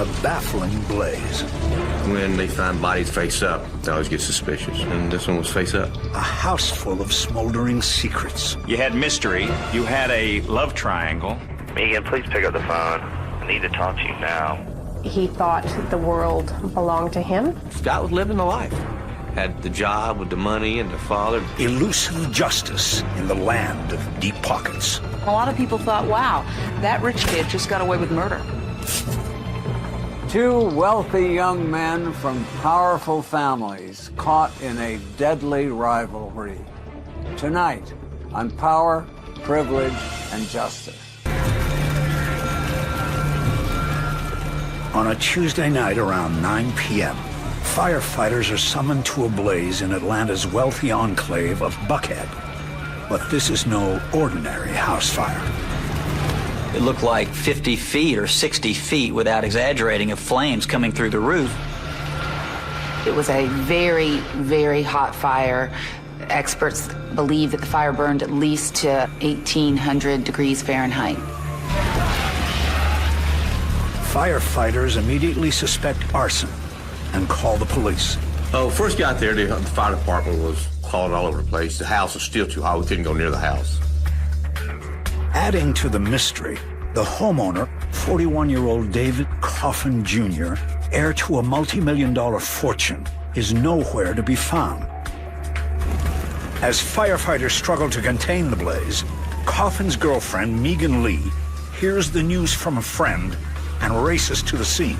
a baffling blaze. When they find bodies face up, they always get suspicious, and this one was face up. A house full of smoldering secrets. You had mystery. You had a love triangle. Megan, please pick up the phone. I need to talk to you now. He thought the world belonged to him. Scott was living the life. Had the job with the money and the father. Elusive justice in the land of deep pockets. A lot of people thought, wow, that rich kid just got away with murder. Two wealthy young men from powerful families caught in a deadly rivalry. Tonight, on Power, Privilege, and Justice. On a Tuesday night around 9 p.m., firefighters are summoned to a blaze in Atlanta's wealthy enclave of Buckhead. But this is no ordinary house fire. It looked like 50 feet or 60 feet, without exaggerating, of flames coming through the roof. It was a very, very hot fire. Experts believe that the fire burned at least to 1,800 degrees Fahrenheit. Firefighters immediately suspect arson and call the police. Oh, first got there, the fire department was calling all over the place. The house was still too hot. We couldn't go near the house. Adding to the mystery, the homeowner, 41-year-old David Coffin Jr., heir to a multi-million-dollar fortune, is nowhere to be found. As firefighters struggle to contain the blaze, Coffin's girlfriend, Megan Lee, hears the news from a friend and races to the scene.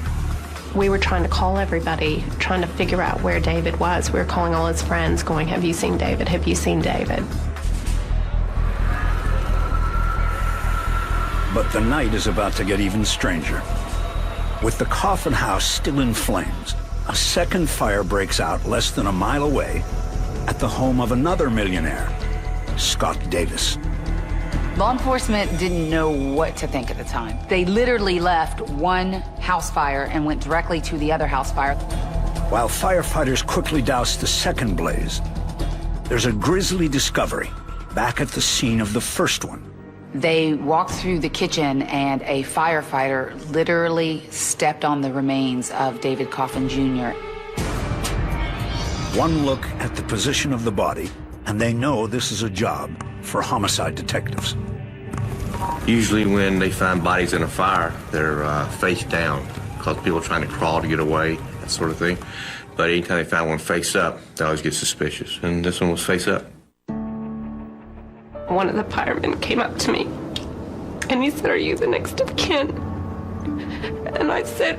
We were trying to call everybody, trying to figure out where David was. We were calling all his friends, going, have you seen David? Have you seen David? But the night is about to get even stranger. With the Coffin house still in flames, a second fire breaks out less than a mile away at the home of another millionaire, Scott Davis. Law enforcement didn't know what to think at the time. They literally left one house fire and went directly to the other house fire. While firefighters quickly douse the second blaze, there's a grisly discovery back at the scene of the first one. They walked through the kitchen and a firefighter literally stepped on the remains of David Coffin Jr. One look at the position of the body, and they know this is a job for homicide detectives. Usually when they find bodies in a fire, they're face down, because people are trying to crawl to get away, that sort of thing. But anytime they find one face up, they always get suspicious, and this one was face up. One of the firemen came up to me, and he said, are you the next of kin? And I said,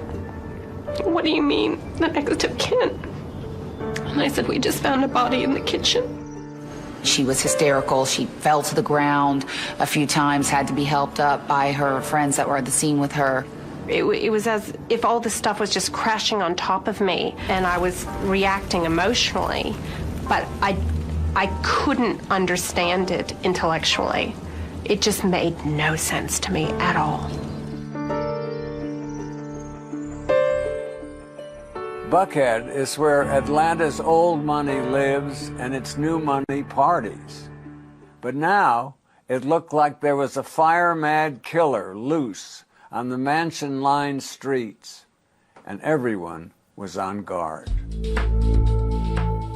what do you mean, the next of kin? And I said, we just found a body in the kitchen. She was hysterical. She fell to the ground a few times, had to be helped up by her friends that were at the scene with her. It was as if all this stuff was just crashing on top of me, and I was reacting emotionally, but I couldn't understand it intellectually. It just made no sense to me at all. Buckhead is where Atlanta's old money lives and its new money parties. But now, it looked like there was a fire-mad killer loose on the mansion-lined streets, and everyone was on guard.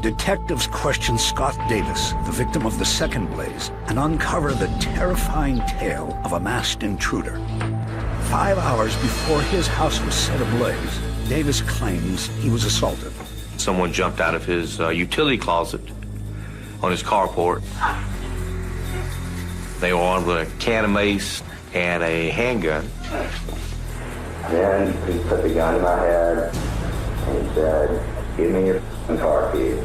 Detectives question Scott Davis, the victim of the second blaze, and uncover the terrifying tale of a masked intruder. 5 hours before his house was set ablaze, Davis claims he was assaulted. Someone jumped out of his utility closet on his carport. They were armed with a can of mace and a handgun. Then he put the gun in my head and he said, give me your car keys.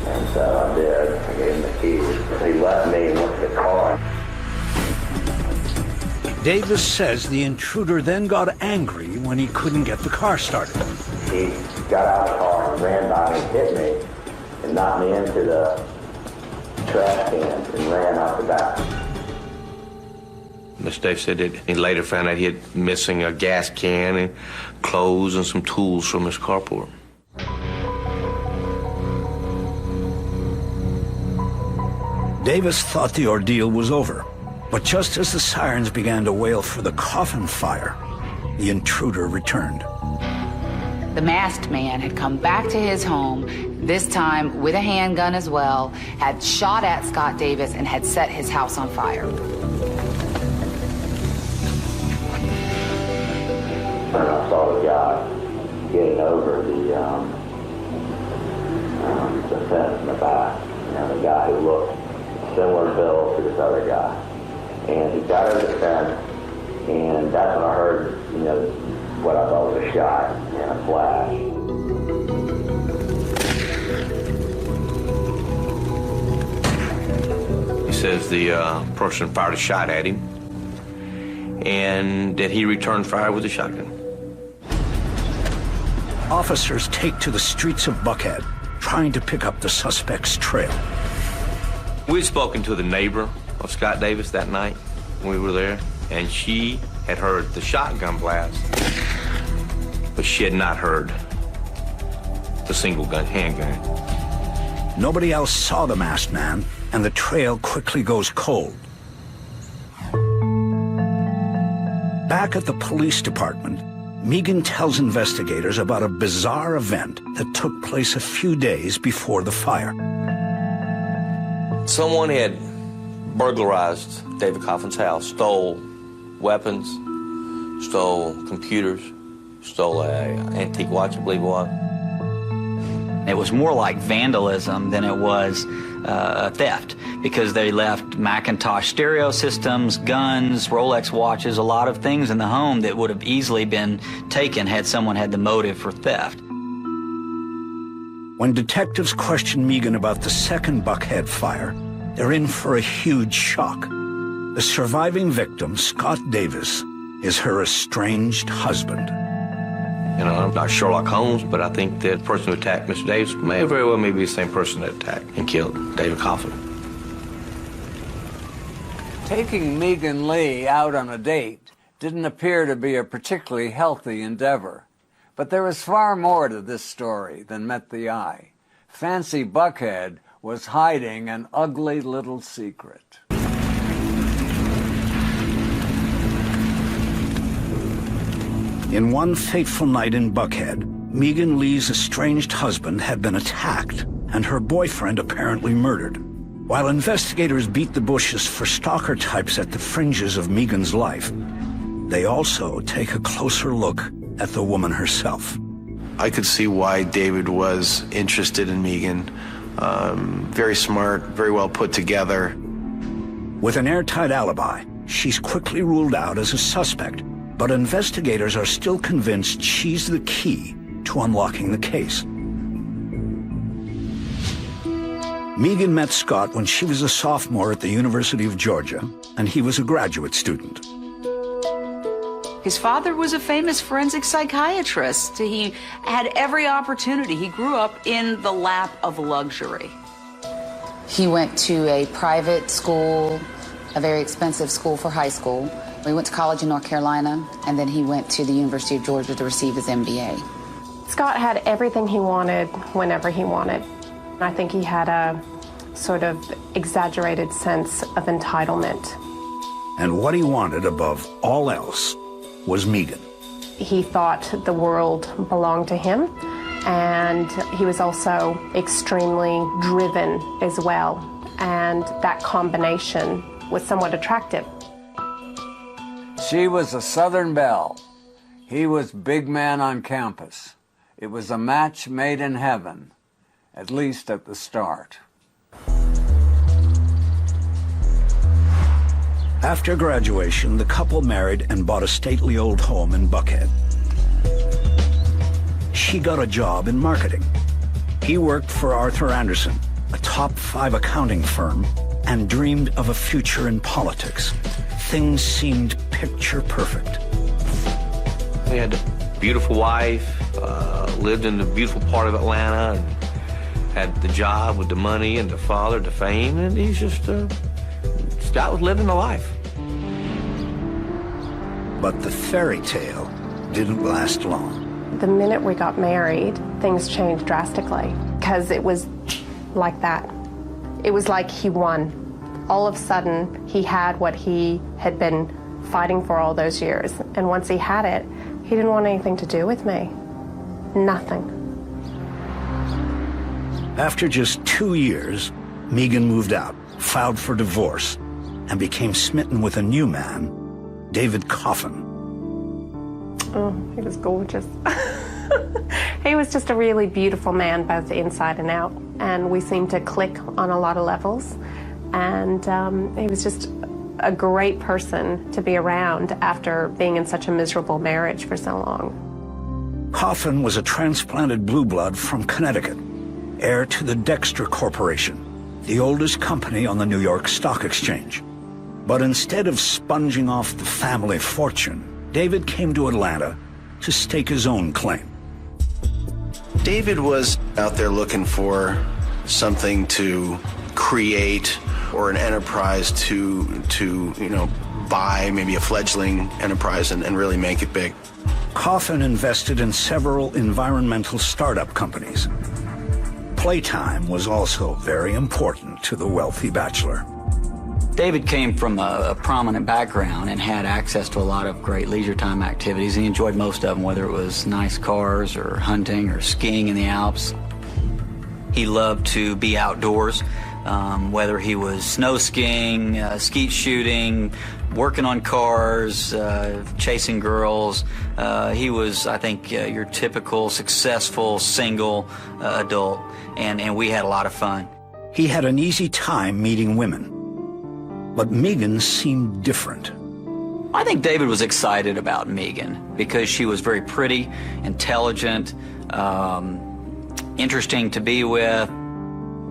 And so I did. I gave him the keys. He left me and went to the car. Davis says the intruder then got angry when he couldn't get the car started. He got out of the car and ran by me and hit me and knocked me into the trash cans and ran out the back. Mr. Dave said that he later found out he had missing a gas can and clothes and some tools from his carport. Davis thought the ordeal was over, but just as the sirens began to wail for the Coffin fire, the intruder returned. The masked man had come back to his home, this time with a handgun as well, had shot at Scott Davis and had set his house on fire. And I saw the guy getting over the fence in the back. You know, the guy who looked similar build to this other guy. And he got over the fence, and that's when I heard, you know, what I thought was a shot and a flash. He says the person fired a shot at him, and that he returned fire with a shotgun. Officers take to the streets of Buckhead, trying to pick up the suspect's trail. We'd spoken to the neighbor of Scott Davis that night when we were there, and she had heard the shotgun blast, but she had not heard the single gun handgun. Nobody else saw the masked man, and the trail quickly goes cold. Back at the police department, Megan tells investigators about a bizarre event that took place a few days before the fire. Someone had burglarized David Coffin's house, stole weapons, stole computers, stole an antique watch, I believe it was. It was more like vandalism than it was theft, because they left Macintosh stereo systems, guns, Rolex watches, a lot of things in the home that would have easily been taken had someone had the motive for theft. When detectives question Megan about the second Buckhead fire, they're in for a huge shock. The surviving victim, Scott Davis, is her estranged husband. You know, I'm not Sherlock Holmes, but I think that the person who attacked Mr. Davis may very well be the same person that attacked and killed David Coffin. Taking Megan Lee out on a date didn't appear to be a particularly healthy endeavor. But there was far more to this story than met the eye. Fancy Buckhead was hiding an ugly little secret. In one fateful night in Buckhead, Megan Lee's estranged husband had been attacked and her boyfriend apparently murdered. While investigators beat the bushes for stalker types at the fringes of Megan's life, they also take a closer look at the woman herself. I could see why David was interested in Megan. Very smart, very well put together. With an airtight alibi, she's quickly ruled out as a suspect, but investigators are still convinced she's the key to unlocking the case. Megan met Scott when she was a sophomore at the University of Georgia, and he was a graduate student. His father was a famous forensic psychiatrist. He had every opportunity. He grew up in the lap of luxury. He went to a private school, a very expensive school for high school. He went to college in North Carolina, and then he went to the University of Georgia to receive his MBA. Scott had everything he wanted whenever he wanted. I think he had a sort of exaggerated sense of entitlement. And what he wanted above all else was Megan. He thought the world belonged to him, and he was also extremely driven as well, and that combination was somewhat attractive. She was a Southern belle. He was big man on campus. It was a match made in heaven, at least at the start. After graduation, the couple married and bought a stately old home in Buckhead. She got a job in marketing. He worked for Arthur Andersen, a top 5 accounting firm, and dreamed of a future in politics. Things seemed picture perfect. He had a beautiful wife, lived in the beautiful part of Atlanta, and had the job with the money and the father, the fame, and he's just, Scott was living the life. But the fairy tale didn't last long. The minute we got married, things changed drastically, because it was like that. It was like he won. All of a sudden, he had what he had been fighting for all those years. And once he had it, he didn't want anything to do with me. Nothing. After just 2 years, Megan moved out, filed for divorce, and became smitten with a new man, David Coffin. Oh, he was gorgeous. He was just a really beautiful man, both inside and out. And we seemed to click on a lot of levels. And he was just a great person to be around after being in such a miserable marriage for so long. Coffin was a transplanted blue blood from Connecticut, heir to the Dexter Corporation, the oldest company on the New York Stock Exchange. But instead of sponging off the family fortune, David came to Atlanta to stake his own claim. David was out there looking for something to create or an enterprise to buy, maybe a fledgling enterprise and really make it big. Coffin invested in several environmental startup companies. Playtime was also very important to the wealthy bachelor. David came from a prominent background and had access to a lot of great leisure time activities. He enjoyed most of them, whether it was nice cars or hunting or skiing in the Alps. He loved to be outdoors, whether he was snow skiing, skeet shooting, working on cars, chasing girls. He was, I think, your typical successful single adult, and we had a lot of fun. He had an easy time meeting women. But Megan seemed different. I think David was excited about Megan because she was very pretty, intelligent, interesting to be with,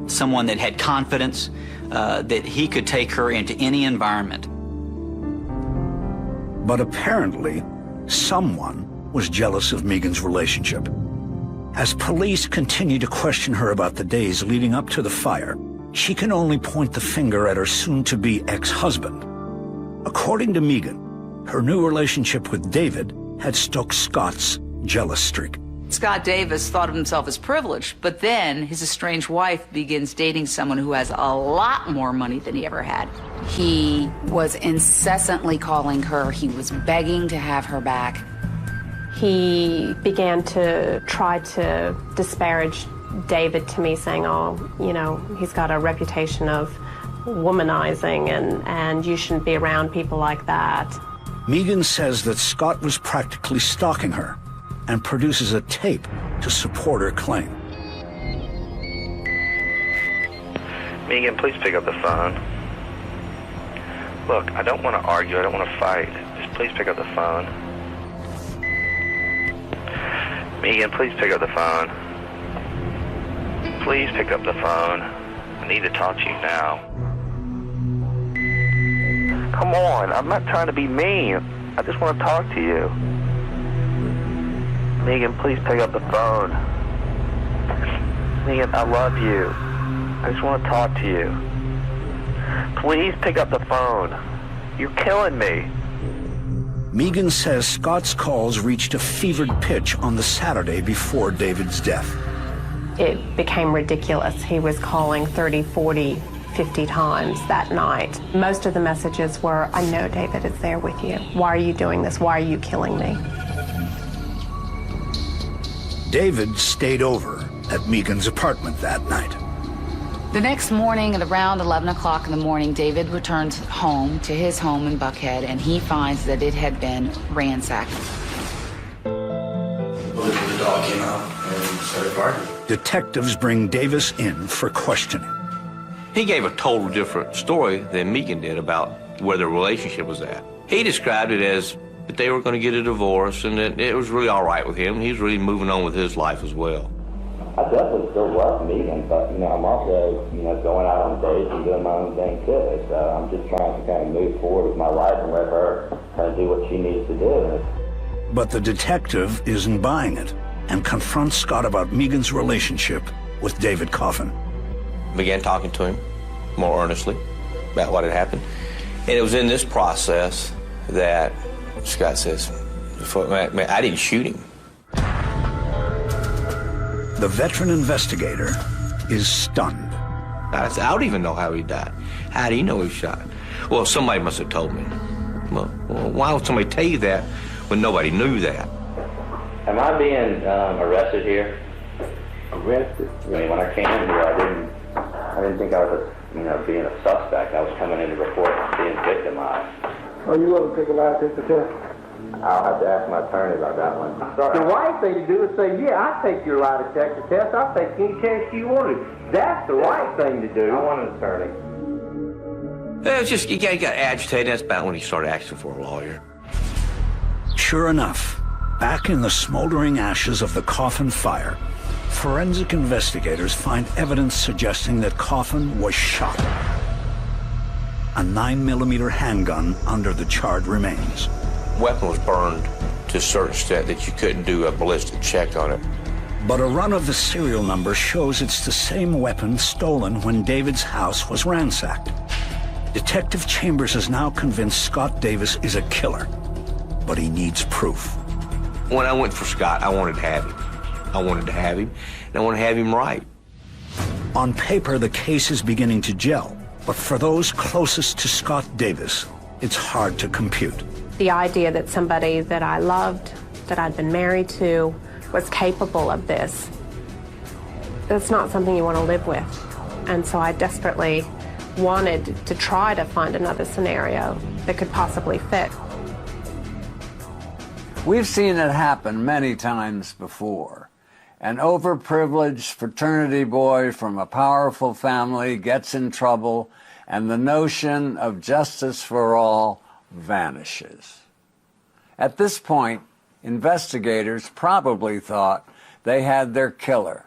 someone that had confidence, that he could take her into any environment. But apparently, someone was jealous of Megan's relationship. As police continue to question her about the days leading up to the fire, she can only point the finger at her soon-to-be ex-husband. According to Megan, her new relationship with David had stoked Scott's jealous streak. Scott Davis thought of himself as privileged, but then his estranged wife begins dating someone who has a lot more money than he ever had. He was incessantly calling her. He was begging to have her back. He began to try to disparage David to me, saying, oh, you know, he's got a reputation of womanizing and you shouldn't be around people like that. Megan says that Scott was practically stalking her and produces a tape to support her claim. Megan, please pick up the phone. Look, I don't want to argue. I don't want to fight. Just please pick up the phone. Megan, please pick up the phone. Please pick up the phone. I need to talk to you now. Come on, I'm not trying to be mean. I just want to talk to you. Megan, please pick up the phone. Megan, I love you. I just want to talk to you. Please pick up the phone. You're killing me. Megan says Scott's calls reached a fevered pitch on the Saturday before David's death. It became ridiculous. He was calling 30, 40, 50 times that night. Most of the messages were, I know David is there with you. Why are you doing this? Why are you killing me? David stayed over at Megan's apartment that night. The next morning at around 11 o'clock in the morning, David returns home to his home in Buckhead, and he finds that it had been ransacked. The dog came out and started barking. Detectives bring Davis in for questioning. He gave a total different story than Megan did about where the relationship was at. He described it as that they were going to get a divorce and that it was really all right with him. He was really moving on with his life as well. I definitely still love Megan, but, I'm also, going out on dates and doing my own thing too. So I'm just trying to kind of move forward with my life and let her kind of do what she needs to do. But the detective isn't buying it and confronts Scott about Megan's relationship with David Coffin. Began talking to him more earnestly about what had happened. And it was in this process that Scott says, man, I didn't shoot him. The veteran investigator is stunned. I don't even know how he died. How do you know he was shot? Well, somebody must have told me. Well, why would somebody tell you that when nobody knew that? Am I being arrested here? Arrested? I mean, when I came in here, I didn't think I was, being a suspect. I was coming in to report being victimized. Oh, you want to take a lie detector test? I'll have to ask my attorney about that one. The right thing to do is say, yeah, I'll take your lie detector test. I'll take any test you want to. That's the right thing to do. I want an attorney. It's just, he got agitated. That's about when he started asking for a lawyer. Sure enough, back in the smoldering ashes of the Coffin fire, forensic investigators find evidence suggesting that Coffin was shot. A 9mm handgun under the charred remains. Weapon was burned to a certain extent that you couldn't do a ballistic check on it. But a run of the serial number shows it's the same weapon stolen when David's house was ransacked. Detective Chambers is now convinced Scott Davis is a killer, but he needs proof. When I went for Scott, I wanted to have him. I wanted to have him, and I want to have him right. On paper, the case is beginning to gel, but for those closest to Scott Davis, it's hard to compute. The idea that somebody that I loved, that I'd been married to, was capable of this, that's not something you want to live with. And so I desperately wanted to try to find another scenario that could possibly fit. We've seen it happen many times before. An overprivileged fraternity boy from a powerful family gets in trouble, and the notion of justice for all vanishes. At this point, investigators probably thought they had their killer.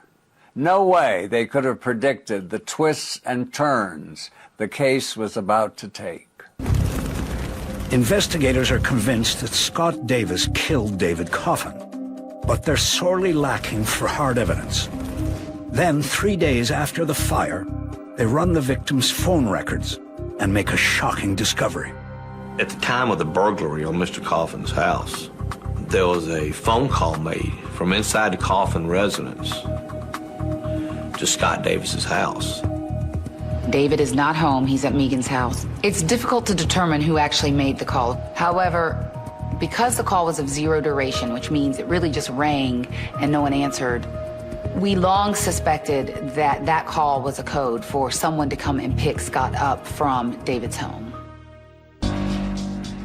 No way they could have predicted the twists and turns the case was about to take. Investigators are convinced that Scott Davis killed David Coffin, but they're sorely lacking for hard evidence. Then, 3 days after the fire, they run the victim's phone records and make a shocking discovery. At the time of the burglary on Mr. Coffin's house, there was a phone call made from inside the Coffin residence to Scott Davis's house. David is not home. He's at Megan's house. It's difficult to determine who actually made the call. However, because the call was of zero duration, which means it really just rang and no one answered, we long suspected that that call was a code for someone to come and pick Scott up from David's home.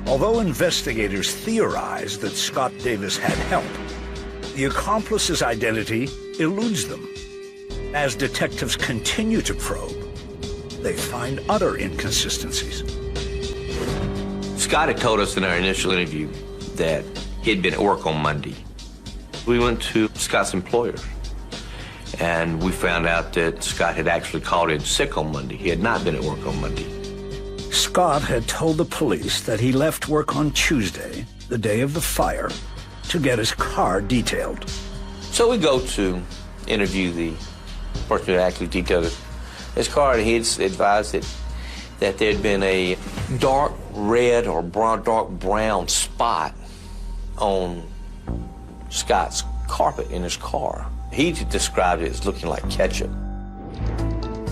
Although investigators theorize that Scott Davis had help, the accomplice's identity eludes them. As detectives continue to probe, they find other inconsistencies. Scott had told us in our initial interview that he'd been at work on Monday. We went to Scott's employer, and we found out that Scott had actually called in sick on Monday. He had not been at work on Monday. Scott had told the police that he left work on Tuesday, the day of the fire, to get his car detailed. So we go to interview the person who actually detailed his car, and he advised that there'd been a dark red or dark brown spot on Scott's carpet in his car. He described it as looking like ketchup.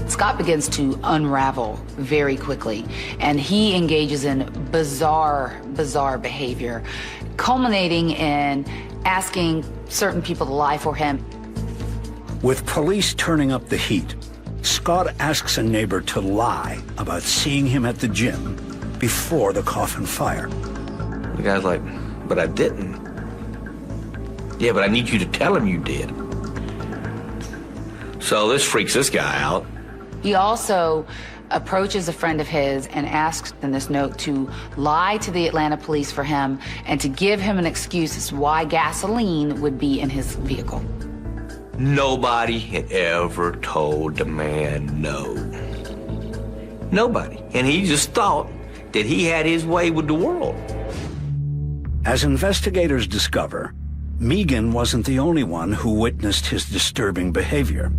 Scott begins to unravel very quickly, and he engages in bizarre behavior, culminating in asking certain people to lie for him. With police turning up the heat, Scott asks a neighbor to lie about seeing him at the gym before the Coffin fire. The guy's like, but I didn't. Yeah, but I need you to tell him you did. So this freaks this guy out. He also approaches a friend of his and asks in this note to lie to the Atlanta police for him and to give him an excuse as to why gasoline would be in his vehicle. Nobody had ever told the man no. Nobody. And he just thought that he had his way with the world. As investigators discover, Megan wasn't the only one who witnessed his disturbing behavior.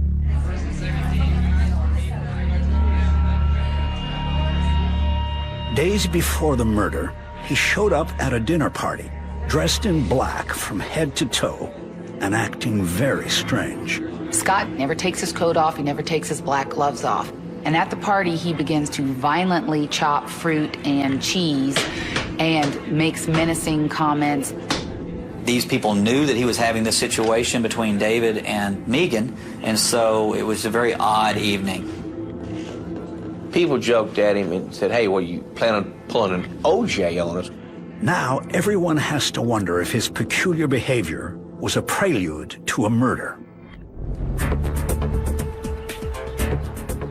Days before the murder, he showed up at a dinner party, dressed in black from head to toe, and acting very strange. Scott never takes his coat off, he never takes his black gloves off. And at the party, he begins to violently chop fruit and cheese and makes menacing comments. These people knew that he was having this situation between David and Megan, and so it was a very odd evening. People joked at him and said, hey, well, you plan on pulling an OJ on us? Now, everyone has to wonder if his peculiar behavior was a prelude to a murder.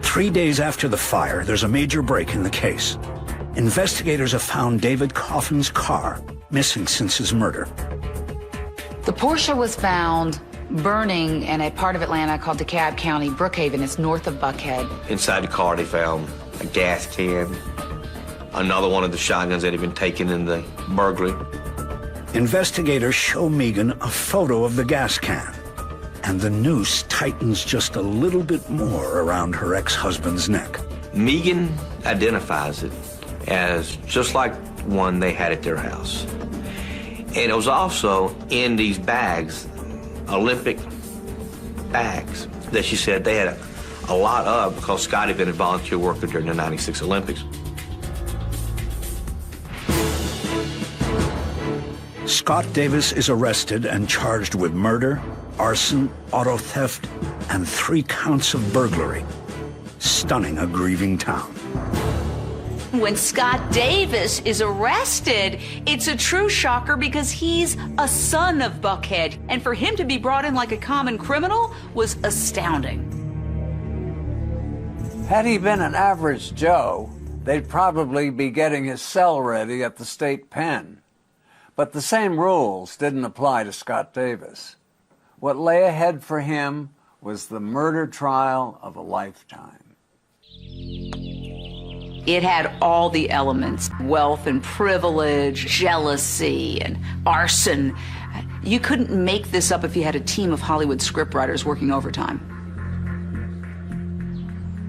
3 days after the fire, there's a major break in the case. Investigators have found David Coffin's car, missing since his murder. The Porsche was found burning in a part of Atlanta called DeKalb County, Brookhaven. It's north of Buckhead. Inside the car, they found a gas can, another one of the shotguns that had been taken in the burglary. Investigators show Megan a photo of the gas can, and the noose tightens just a little bit more around her ex-husband's neck. Megan identifies it as just like one they had at their house. And it was also in these bags, Olympic bags, that she said they had a lot of because Scott had been a volunteer worker during the '96 Olympics. Scott Davis is arrested and charged with murder, arson, auto theft, and 3 counts of burglary, stunning a grieving town. When Scott Davis is arrested, it's a true shocker because he's a son of Buckhead, and for him to be brought in like a common criminal was astounding. Had he been an average Joe, they'd probably be getting his cell ready at the state pen. But the same rules didn't apply to Scott Davis. What lay ahead for him was the murder trial of a lifetime. It had all the elements: wealth and privilege, jealousy and arson. You couldn't make this up if you had a team of Hollywood scriptwriters working overtime.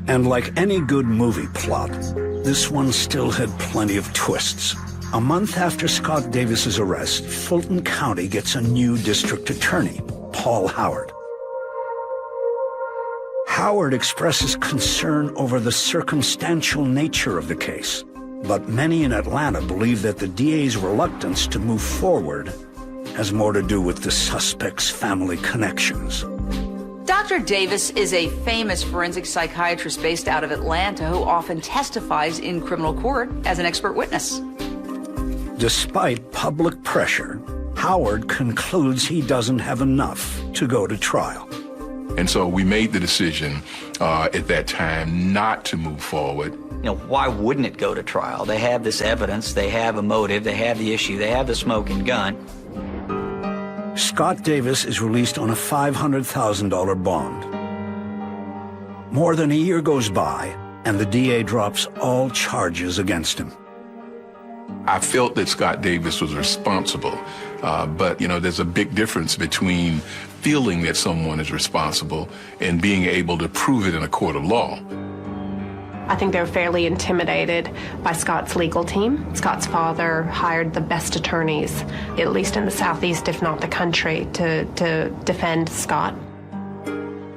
And like any good movie plot, this one still had plenty of twists. A month after Scott Davis's arrest, Fulton County gets a new district attorney, Paul Howard. Howard expresses concern over the circumstantial nature of the case, but many in Atlanta believe that the DA's reluctance to move forward has more to do with the suspect's family connections. Dr. Davis is a famous forensic psychiatrist based out of Atlanta who often testifies in criminal court as an expert witness. Despite public pressure, Howard concludes he doesn't have enough to go to trial. And so we made the decision at that time not to move forward. You know, why wouldn't it go to trial? They have this evidence, they have a motive, they have the issue, they have the smoking gun. Scott Davis is released on a $500,000 bond. More than a year goes by, and the DA drops all charges against him. I felt that Scott Davis was responsible, but, you know, there's a big difference between feeling that someone is responsible and being able to prove it in a court of law. I think they were fairly intimidated by Scott's legal team. Scott's father hired the best attorneys, at least in the Southeast, if not the country, to defend Scott.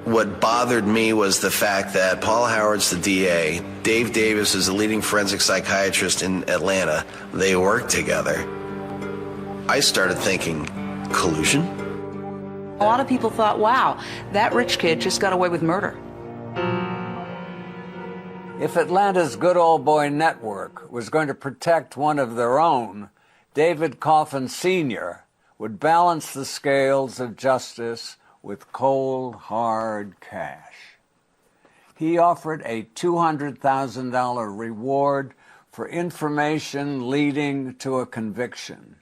What bothered me was the fact that Paul Howard's the DA, Dave Davis is a leading forensic psychiatrist in Atlanta. They work together. I started thinking, collusion? A lot of people thought, wow, that rich kid just got away with murder. If Atlanta's good old boy network was going to protect one of their own, David Coffin Sr. would balance the scales of justice with cold, hard cash. He offered a $200,000 reward for information leading to a conviction.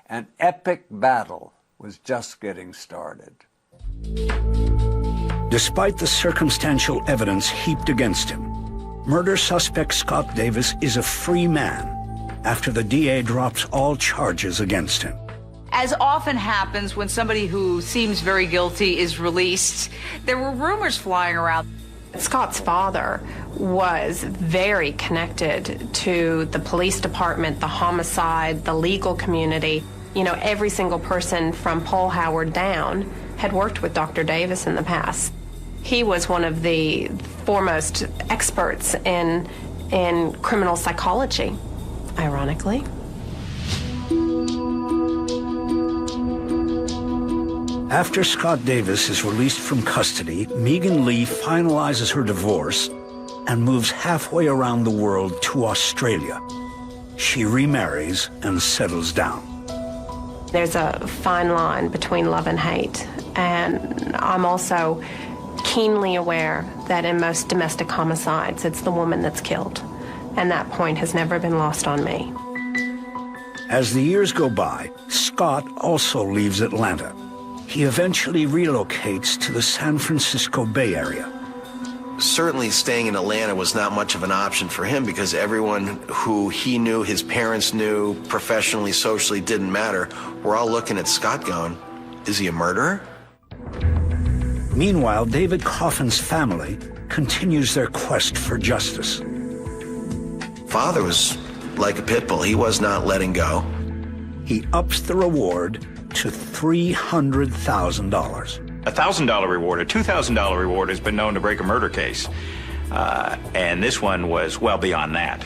An epic battle was just getting started. Despite the circumstantial evidence heaped against him, murder suspect Scott Davis is a free man after the DA drops all charges against him. As often happens when somebody who seems very guilty is released, there were rumors flying around. Scott's father was very connected to the police department, the homicide, the legal community. You know, every single person from Paul Howard down had worked with Dr. Davis in the past. He was one of the foremost experts in criminal psychology, ironically. After Scott Davis is released from custody, Megan Lee finalizes her divorce and moves halfway around the world to Australia. She remarries and settles down. There's a fine line between love and hate, and I'm also keenly aware that in most domestic homicides, it's the woman that's killed, and that point has never been lost on me. As the years go by, Scott also leaves Atlanta. He eventually relocates to the San Francisco Bay Area. Certainly staying in Atlanta was not much of an option for him because everyone who he knew, his parents knew, professionally, socially, didn't matter. We're all looking at Scott going, is he a murderer? Meanwhile, David Coffin's family continues their quest for justice. Father was like a pit bull. He was not letting go. He ups the reward to $300,000. A $1,000 reward, a $2,000 reward has been known to break a murder case. And this one was well beyond that.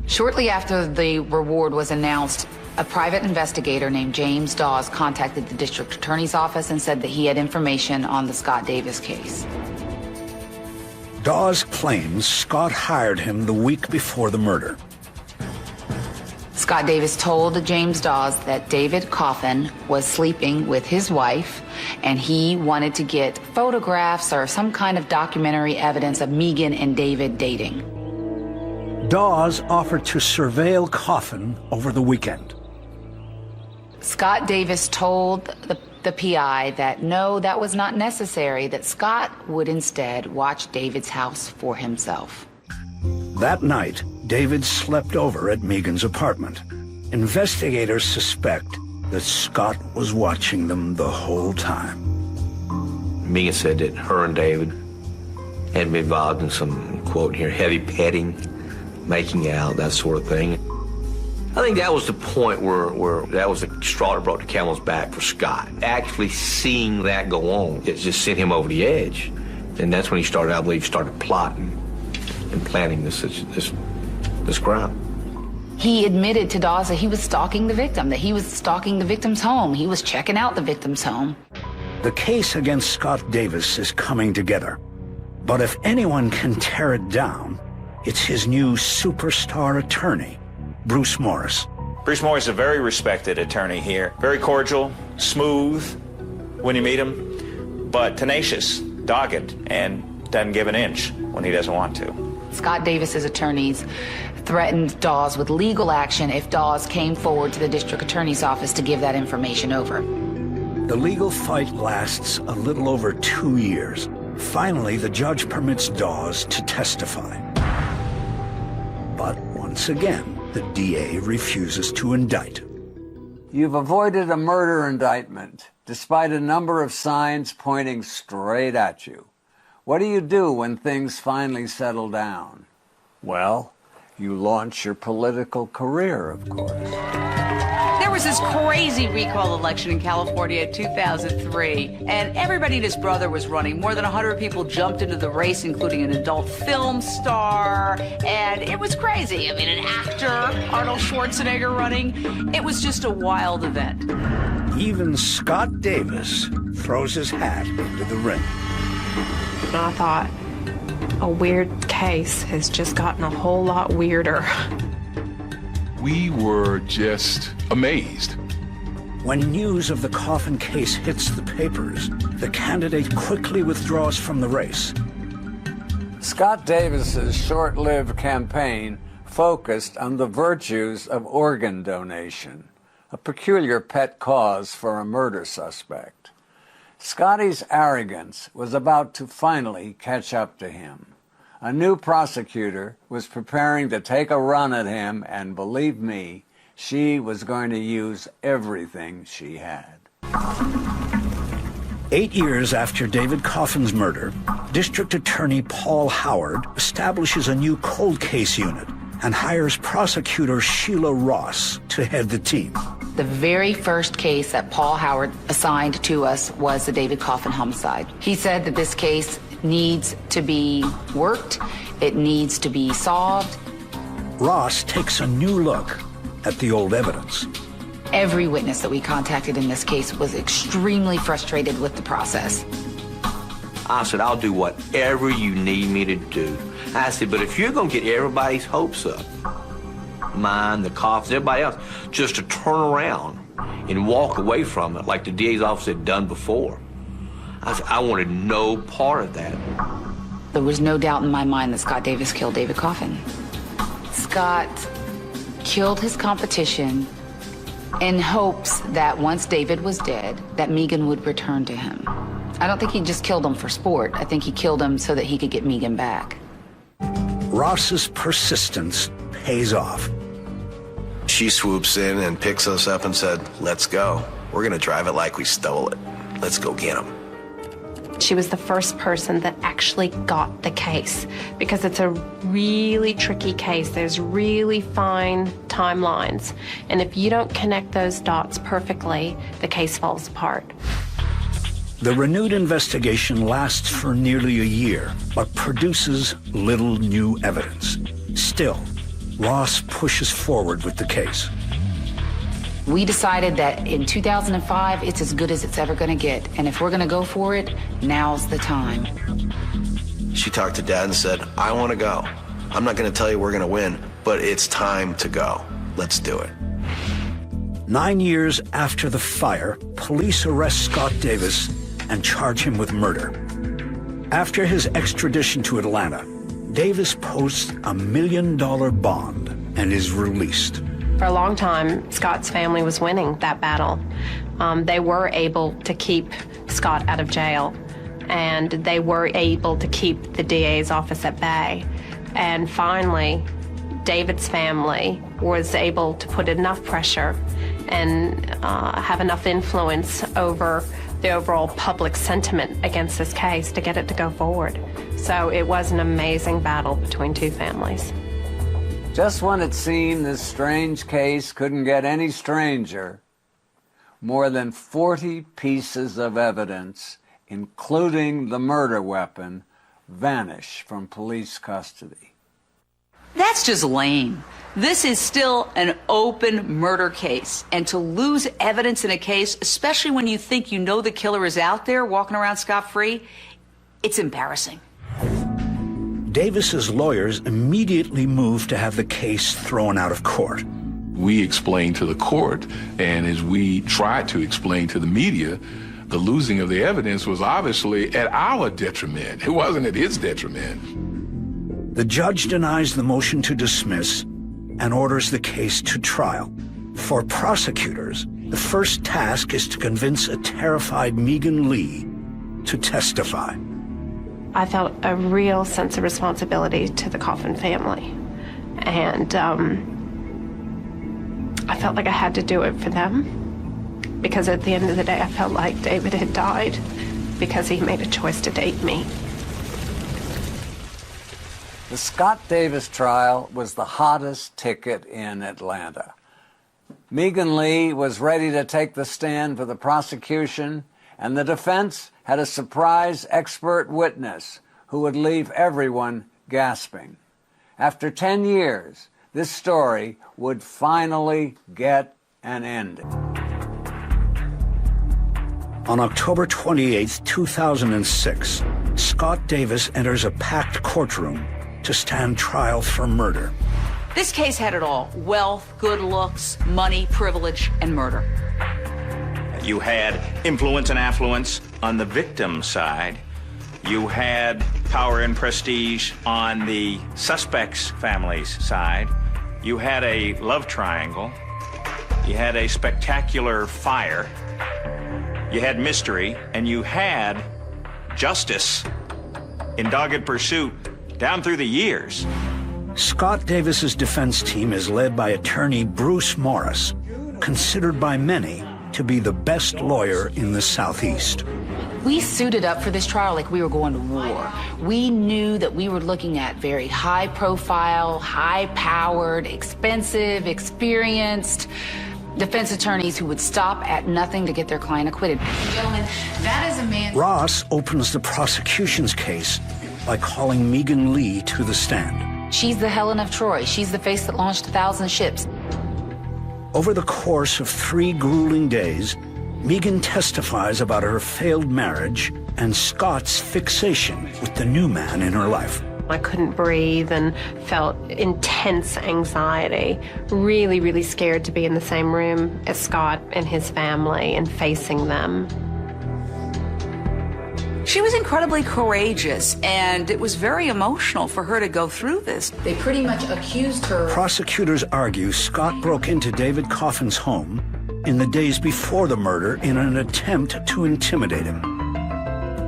Shortly after the reward was announced, a private investigator named James Dawes contacted the district attorney's office and said that he had information on the Scott Davis case. Dawes claims Scott hired him the week before the murder. Scott Davis told James Dawes that David Coffin was sleeping with his wife and he wanted to get photographs or some kind of documentary evidence of Megan and David dating. Dawes offered to surveil Coffin over the weekend. Scott Davis told the PI that no, that was not necessary, that Scott would instead watch David's house for himself. That night, David slept over at Megan's apartment. Investigators suspect that Scott was watching them the whole time. Megan said that her and David had been involved in some, quote here, heavy petting, making out, that sort of thing. I think that was the point where that was the straw that brought the camel's back for Scott. Actually seeing that go on, it just sent him over the edge. And that's when he started, I believe, plotting and planning this crime. He admitted to Dawes that he was stalking the victim, that he was stalking the victim's home. He was checking out the victim's home. The case against Scott Davis is coming together. But if anyone can tear it down, it's his new superstar attorney, Bruce Morris. Bruce Morris is a very respected attorney here. Very cordial, smooth when you meet him, but tenacious, dogged, and doesn't give an inch when he doesn't want to. Scott Davis's attorneys threatened Dawes with legal action if Dawes came forward to the district attorney's office to give that information over. The legal fight lasts a little over 2 years. Finally, the judge permits Dawes to testify. But once again, the DA refuses to indict. You've avoided a murder indictment, despite a number of signs pointing straight at you. What do you do when things finally settle down? Well, you launch your political career, of course. There was this crazy recall election in California in 2003, and everybody and his brother was running. More than 100 people jumped into the race, including an adult film star, and it was crazy. I mean, an actor, Arnold Schwarzenegger running. It was just a wild event. Even Scott Davis throws his hat into the ring. And I thought, a weird case has just gotten a whole lot weirder. We were just amazed. When news of the Coffin case hits the papers, the candidate quickly withdraws from the race. Scott Davis's short-lived campaign focused on the virtues of organ donation, a peculiar pet cause for a murder suspect. Scotty's arrogance was about to finally catch up to him. A new prosecutor was preparing to take a run at him, and believe me, she was going to use everything she had. 8 years after David Coffin's murder, District Attorney Paul Howard establishes a new cold case unit and hires prosecutor Sheila Ross to head the team. The very first case that Paul Howard assigned to us was the David Coffin homicide. He said that this case needs to be worked, it needs to be solved. Ross takes a new look at the old evidence. Every witness that we contacted in this case was extremely frustrated with the process. I said, I'll do whatever you need me to do. I said, but if you're going to get everybody's hopes up, mine, the Coffins, everybody else, just to turn around and walk away from it like the DA's office had done before, I said, I wanted no part of that. There was no doubt in my mind that Scott Davis killed David Coffin. Scott killed his competition in hopes that once David was dead, that Megan would return to him. I don't think he just killed him for sport. I think he killed him so that he could get Megan back. Ross's persistence pays off. She swoops in and picks us up and said, let's go. We're going to drive it like we stole it. Let's go get him. She was the first person that actually got the case because it's a really tricky case. There's really fine timelines. And if you don't connect those dots perfectly, the case falls apart. The renewed investigation lasts for nearly a year, but produces little new evidence. Still, Ross pushes forward with the case. We decided that in 2005, it's as good as it's ever going to get. And if we're going to go for it, now's the time. She talked to Dad and said, I want to go. I'm not going to tell you we're going to win, but it's time to go. Let's do it. 9 years after the fire, police arrest Scott Davis and charge him with murder. After his extradition to Atlanta, Davis posts a $1 million bond and is released. For a long time, Scott's family was winning that battle. They were able to keep Scott out of jail, and they were able to keep the DA's office at bay. And finally, David's family was able to put enough pressure and have enough influence over the overall public sentiment against this case to get it to go forward. So it was an amazing battle between two families. Just when it seemed this strange case couldn't get any stranger, more than 40 pieces of evidence, including the murder weapon, vanish from police custody. That's just lame. This is still an open murder case, and to lose evidence in a case, especially when you think you know the killer is out there walking around scot-free, it's embarrassing. Davis's lawyers immediately moved to have the case thrown out of court. We explained to the court, and as we tried to explain to the media, the losing of the evidence was obviously at our detriment. It wasn't at his detriment. The judge denies the motion to dismiss and orders the case to trial. For prosecutors, the first task is to convince a terrified Megan Lee to testify. I felt a real sense of responsibility to the Coffin family. And I felt like I had to do it for them. Because at the end of the day, I felt like David had died because he made a choice to date me. The Scott Davis trial was the hottest ticket in Atlanta. Megan Lee was ready to take the stand for the prosecution, and the defense had a surprise expert witness who would leave everyone gasping. After 10 years, this story would finally get an ending. On October 28, 2006, Scott Davis enters a packed courtroom to stand trial for murder. This case had it all: wealth, good looks, money, privilege, and murder. You had influence and affluence on the victim side. You had power and prestige on the suspect's family's side. You had a love triangle. You had a spectacular fire. You had mystery, and you had justice in dogged pursuit down through the years. Scott Davis's defense team is led by attorney Bruce Morris, considered by many to be the best lawyer in the Southeast. We suited up for this trial like we were going to war. We knew that we were looking at very high profile, high powered, expensive, experienced Defense attorneys who would stop at nothing to get their client acquitted. Gentlemen, that is a man... Ross opens the prosecution's case by calling Megan Lee to the stand. She's the Helen of Troy. She's the face that launched 1,000 ships. Over the course of 3 grueling days, Megan testifies about her failed marriage and Scott's fixation with the new man in her life. I couldn't breathe and felt intense anxiety. Really, really scared to be in the same room as Scott and his family and facing them. She was incredibly courageous, and it was very emotional for her to go through this. They pretty much accused her. Prosecutors argue Scott broke into David Coffin's home in the days before the murder in an attempt to intimidate him.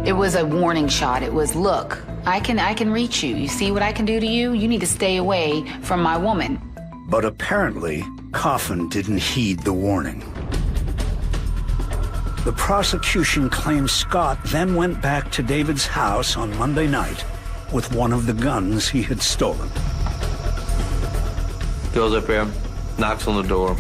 It was a warning shot. It was, look, I can reach you. You see what I can do to you? You need to stay away from my woman. But apparently, Coffin didn't heed the warning. The prosecution claims Scott then went back to David's house on Monday night with one of the guns he had stolen. Goes up there, knocks on the door.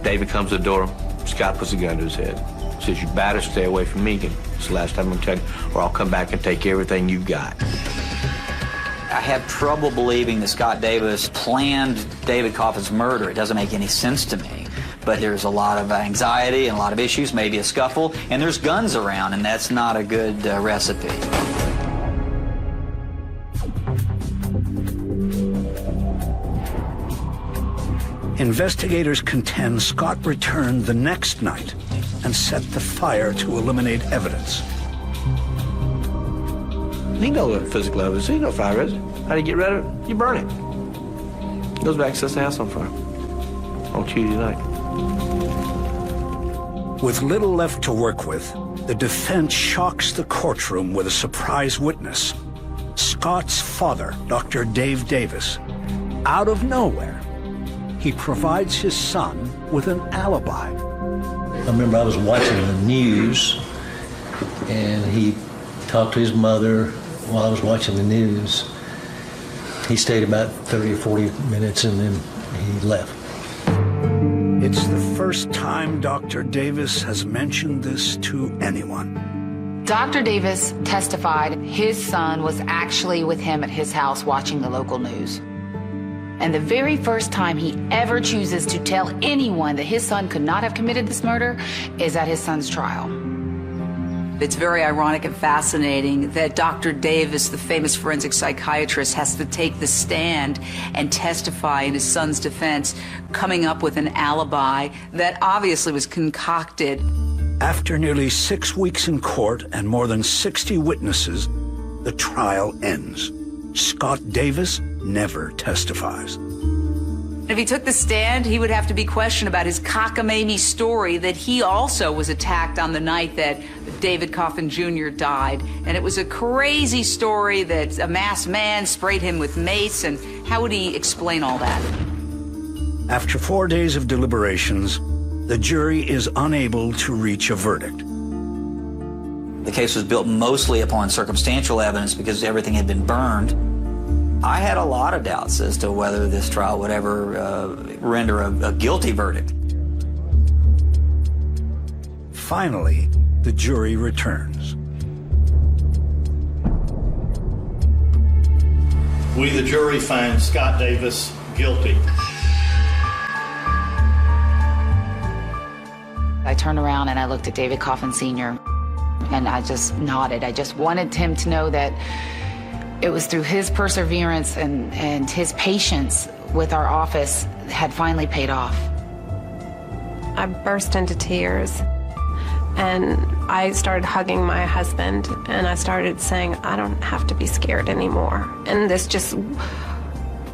David comes to the door. Scott puts a gun to his head. Says, you better stay away from Megan. It's the last time I'm gonna tell you, or I'll come back and take everything you've got. I have trouble believing that Scott Davis planned David Coffin's murder. It doesn't make any sense to me. But there's a lot of anxiety and a lot of issues, maybe a scuffle, and there's guns around, and that's not a good recipe. Investigators contend Scott returned the next night and set the fire to eliminate evidence. He knows what physical evidence. He knows fire is. How do you get rid of it? You burn it. Goes back and sets the house on fire on Tuesday night. With little left to work with, the defense shocks the courtroom with a surprise witness, Scott's father, Dr. Dave Davis. Out of nowhere, he provides his son with an alibi. I remember I was watching the news, and he talked to his mother while I was watching the news. He stayed about 30 or 40 minutes, and then he left. It's the first time Dr. Davis has mentioned this to anyone. Dr. Davis testified his son was actually with him at his house watching the local news. And the very first time he ever chooses to tell anyone that his son could not have committed this murder is at his son's trial. It's very ironic and fascinating that Dr. Davis, the famous forensic psychiatrist, has to take the stand and testify in his son's defense, coming up with an alibi that obviously was concocted. After nearly 6 weeks in court and more than 60 witnesses, the trial ends. Scott Davis never testifies. If he took the stand, he would have to be questioned about his cockamamie story that he also was attacked on the night that David Coffin Jr. died. And it was a crazy story that a masked man sprayed him with mace, and how would he explain all that? After 4 days of deliberations, the jury is unable to reach a verdict. The case was built mostly upon circumstantial evidence because everything had been burned. I had a lot of doubts as to whether this trial would ever render a guilty verdict. Finally, the jury returns. We, the jury, find Scott Davis guilty. I turned around and I looked at David Coffin Sr. and I just nodded. I just wanted him to know that it was through his perseverance and his patience with our office had finally paid off. I burst into tears and I started hugging my husband and I started saying, I don't have to be scared anymore. And this just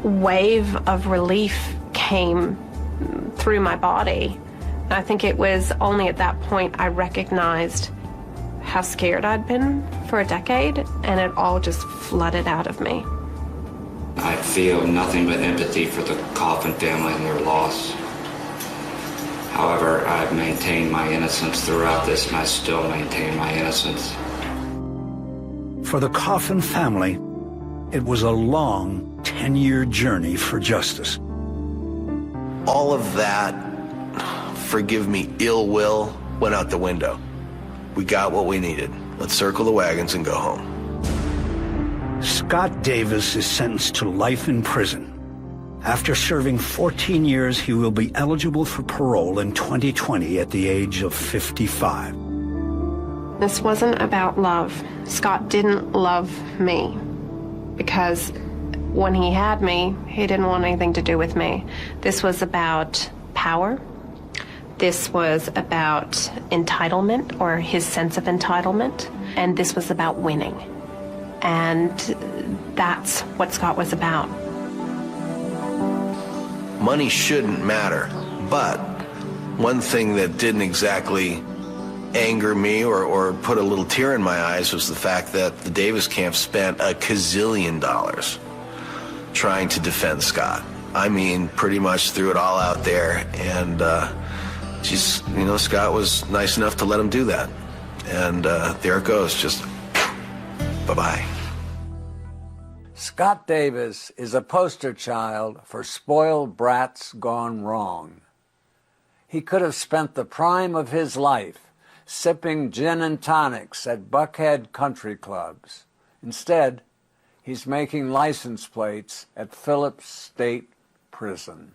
wave of relief came through my body. And I think it was only at that point I recognized how scared I'd been for a decade, and it all just flooded out of me. I feel nothing but empathy for the Coffin family and their loss. However, I've maintained my innocence throughout this, and I still maintain my innocence. For the Coffin family, it was a long 10-year journey for justice. all of that, forgive me, ill will went out the window. We got what we needed. Let's circle the wagons and go home. Scott Davis is sentenced to life in prison. After serving 14 years, he will be eligible for parole in 2020 at the age of 55. This wasn't about love. Scott didn't love me because when he had me, he didn't want anything to do with me. This was about power. This was about entitlement, or his sense of entitlement. And this was about winning. And that's what Scott was about. Money shouldn't matter, but one thing that didn't exactly anger me or put a little tear in my eyes was the fact that the Davis camp spent $1 gazillion trying to defend Scott. I mean, pretty much threw it all out there, and Scott was nice enough to let him do that. And there it goes, just bye-bye. Scott Davis is a poster child for spoiled brats gone wrong. He could have spent the prime of his life sipping gin and tonics at Buckhead country clubs. Instead, he's making license plates at Phillips State Prison.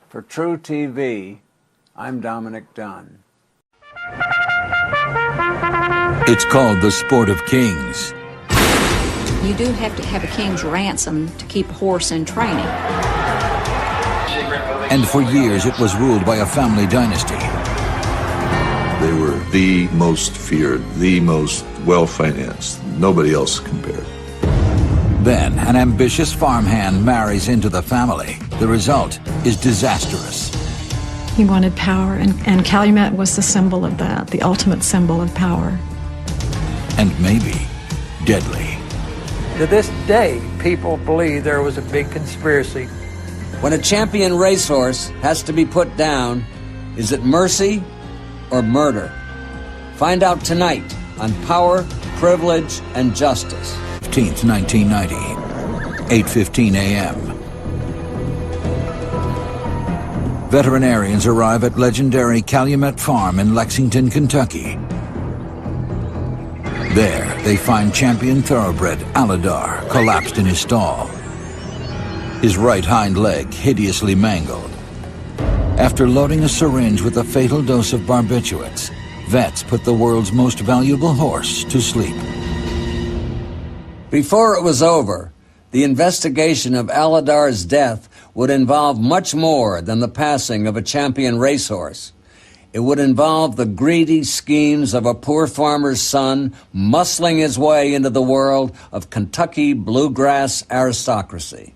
For True TV, I'm Dominic Dunn. It's called The Sport of Kings. You do have to have a king's ransom to keep a horse in training. And for years it was ruled by a family dynasty. They were the most feared, the most well-financed. Nobody else compared. Then an ambitious farmhand marries into the family. The result is disastrous. He wanted power, and Calumet was the symbol of that, the ultimate symbol of power. And maybe deadly. To this day, people believe there was a big conspiracy. When a champion racehorse has to be put down, is it mercy or murder? Find out tonight on Power, Privilege, and Justice. 15th, 1990, 8:15 a.m. Veterinarians arrive at legendary Calumet Farm in Lexington, Kentucky. There, they find champion thoroughbred Aladar collapsed in his stall, his right hind leg hideously mangled. After loading a syringe with a fatal dose of barbiturates, vets put the world's most valuable horse to sleep. Before it was over, the investigation of Aladar's death would involve much more than the passing of a champion racehorse. It would involve the greedy schemes of a poor farmer's son muscling his way into the world of Kentucky bluegrass aristocracy.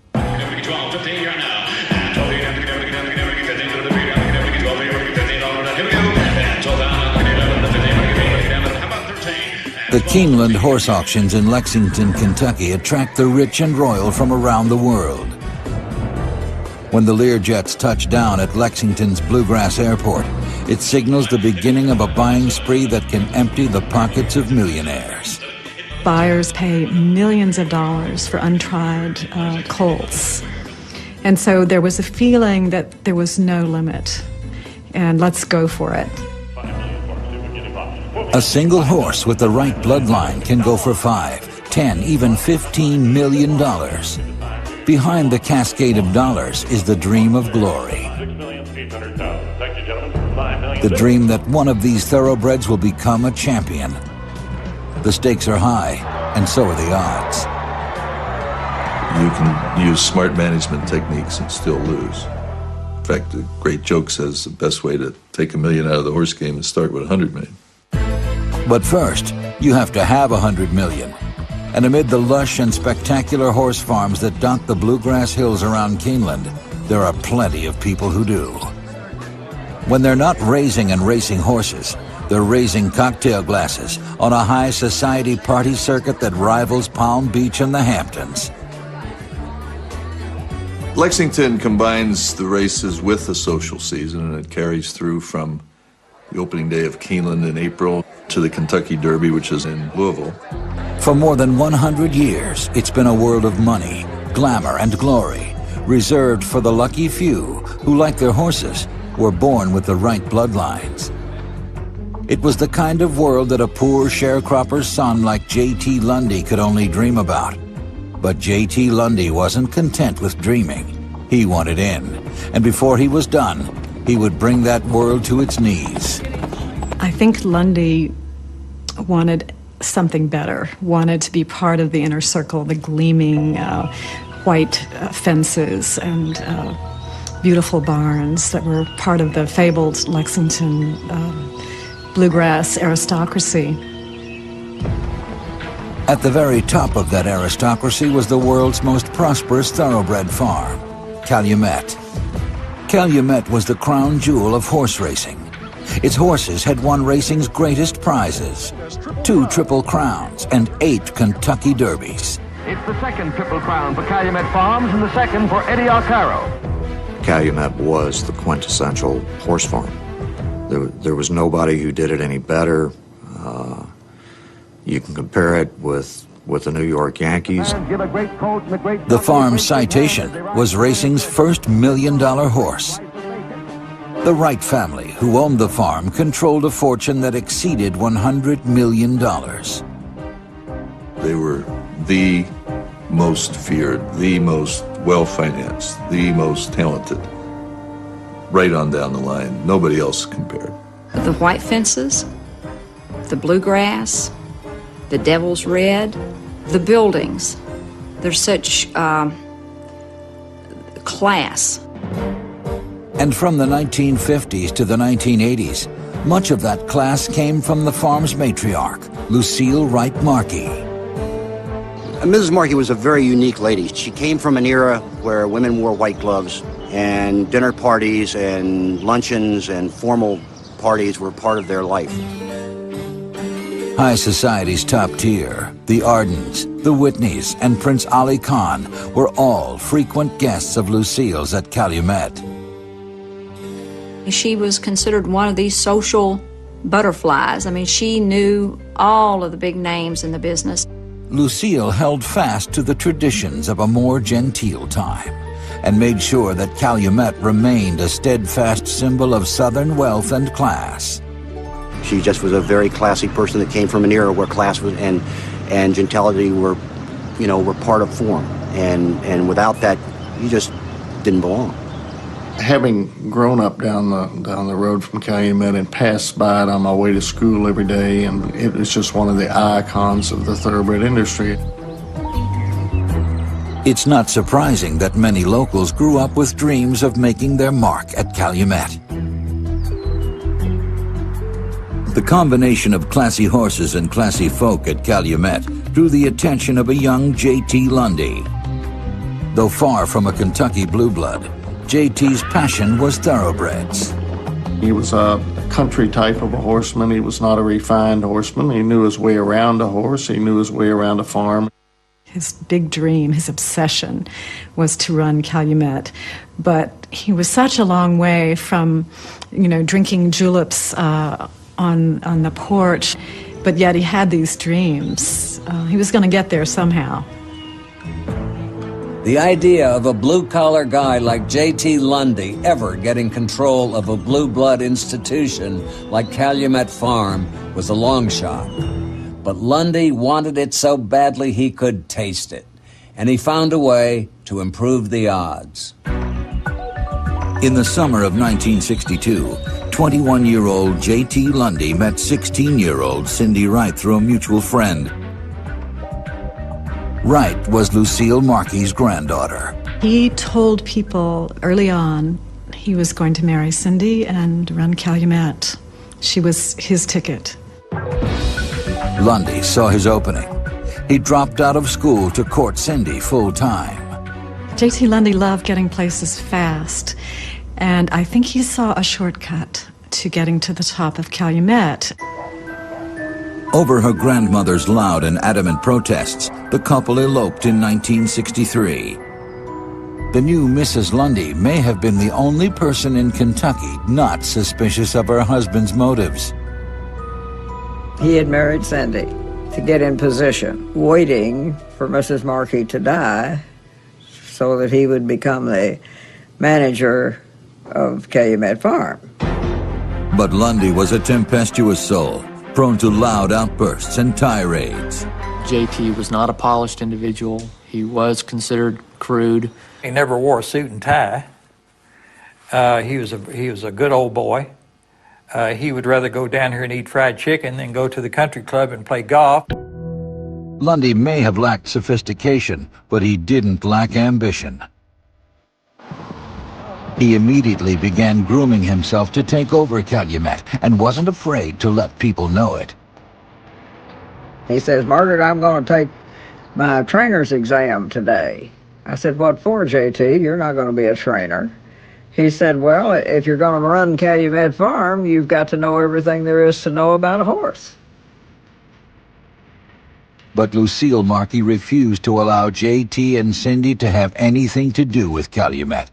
The Keeneland horse auctions in Lexington, Kentucky attract the rich and royal from around the world. When the Learjets touch down at Lexington's Bluegrass Airport, it signals the beginning of a buying spree that can empty the pockets of millionaires. Buyers pay millions of dollars for untried colts. And so there was a feeling that there was no limit, and let's go for it. A single horse with the right bloodline can go for $5, $10, even $15 million. Behind the cascade of dollars is the dream of glory. The dream that one of these thoroughbreds will become a champion. The stakes are high, and so are the odds. You can use smart management techniques and still lose. In fact, a great joke says the best way to take $1 million out of the horse game is start with $100 million. But first, you have to have $100 million. And amid the lush and spectacular horse farms that dot the bluegrass hills around Keeneland, there are plenty of people who do. When they're not raising and racing horses, they're raising cocktail glasses on a high society party circuit that rivals Palm Beach and the Hamptons. Lexington combines the races with the social season, and it carries through from the opening day of Keeneland in April to the Kentucky Derby, which is in Louisville. For more than 100 years, it's been a world of money, glamour, and glory, reserved for the lucky few who, like their horses, were born with the right bloodlines. It was the kind of world that a poor sharecropper's son like J.T. Lundy could only dream about. But J.T. Lundy wasn't content with dreaming. He wanted in, and before he was done, he would bring that world to its knees. I think Lundy wanted something better, wanted to be part of the inner circle, the gleaming white fences and beautiful barns that were part of the fabled Lexington bluegrass aristocracy. At the very top of that aristocracy was the world's most prosperous thoroughbred farm, Calumet. Calumet was the crown jewel of horse racing. Its horses had won racing's greatest prizes, 2 Triple Crowns and 8 Kentucky Derbies. It's the second Triple Crown for Calumet Farms and the second for Eddie Arcaro. Calumet was the quintessential horse farm. There was nobody who did it any better. You can compare it with the New York Yankees. The farm's citation was racing's first $1 million horse. The Wright family, who owned the farm, controlled a fortune that exceeded $100 million. They were the most feared, the most well-financed, the most talented. Right on down the line, nobody else compared. The white fences, the bluegrass, the devil's red, the buildings. There's such class. And from the 1950s to the 1980s, much of that class came from the farm's matriarch, Lucille Wright Markey. Mrs. Markey was a very unique lady. She came from an era where women wore white gloves, and dinner parties and luncheons and formal parties were part of their life. High society's top tier, the Ardens, the Whitneys, and Prince Ali Khan were all frequent guests of Lucille's at Calumet. She was considered one of these social butterflies. I mean, she knew all of the big names in the business. Lucille held fast to the traditions of a more genteel time and made sure that Calumet remained a steadfast symbol of Southern wealth and class. She just was a very classy person that came from an era where class was, and gentility were part of form. And without that, you just didn't belong. Having grown up down the road from Calumet and passed by it on my way to school every day, and it was just one of the icons of the thoroughbred industry. It's not surprising that many locals grew up with dreams of making their mark at Calumet. The combination of classy horses and classy folk at Calumet drew the attention of a young J.T. Lundy. Though far from a Kentucky blue blood, J.T.'s passion was thoroughbreds. He was a country type of a horseman. He was not a refined horseman. He knew his way around a horse. He knew his way around a farm. His big dream, his obsession, was to run Calumet. But he was such a long way from, drinking juleps on the porch, but yet he had these dreams. He was going to get there somehow. The idea of a blue-collar guy like J.T. Lundy ever getting control of a blue blood institution like Calumet Farm was a long shot. But Lundy wanted it so badly he could taste it, and he found a way to improve the odds. In the summer of 1962, 21-year-old J.T. Lundy met 16-year-old Cindy Wright through a mutual friend. Wright was Lucille Markey's granddaughter. He told people early on he was going to marry Cindy and run Calumet. She was his ticket. Lundy saw his opening. He dropped out of school to court Cindy full-time. J.T. Lundy loved getting places fast, and I think he saw a shortcut to getting to the top of Calumet. Over her grandmother's loud and adamant protests, the couple eloped in 1963. The new Mrs. Lundy may have been the only person in Kentucky not suspicious of her husband's motives. He had married Cindy to get in position, waiting for Mrs. Markey to die so that he would become the manager of Calumet Farm. But Lundy was a tempestuous soul, prone to loud outbursts and tirades. JT was not a polished individual. He was considered crude. He never wore a suit and tie. He was a good old boy. He would rather go down here and eat fried chicken than go to the country club and play golf. Lundy may have lacked sophistication, but he didn't lack ambition. He immediately began grooming himself to take over Calumet and wasn't afraid to let people know it. He says, Margaret, I'm going to take my trainer's exam today. I said, what for, JT? You're not going to be a trainer. He said, well, if you're going to run Calumet Farm, you've got to know everything there is to know about a horse. But Lucille Markey refused to allow JT and Cindy to have anything to do with Calumet.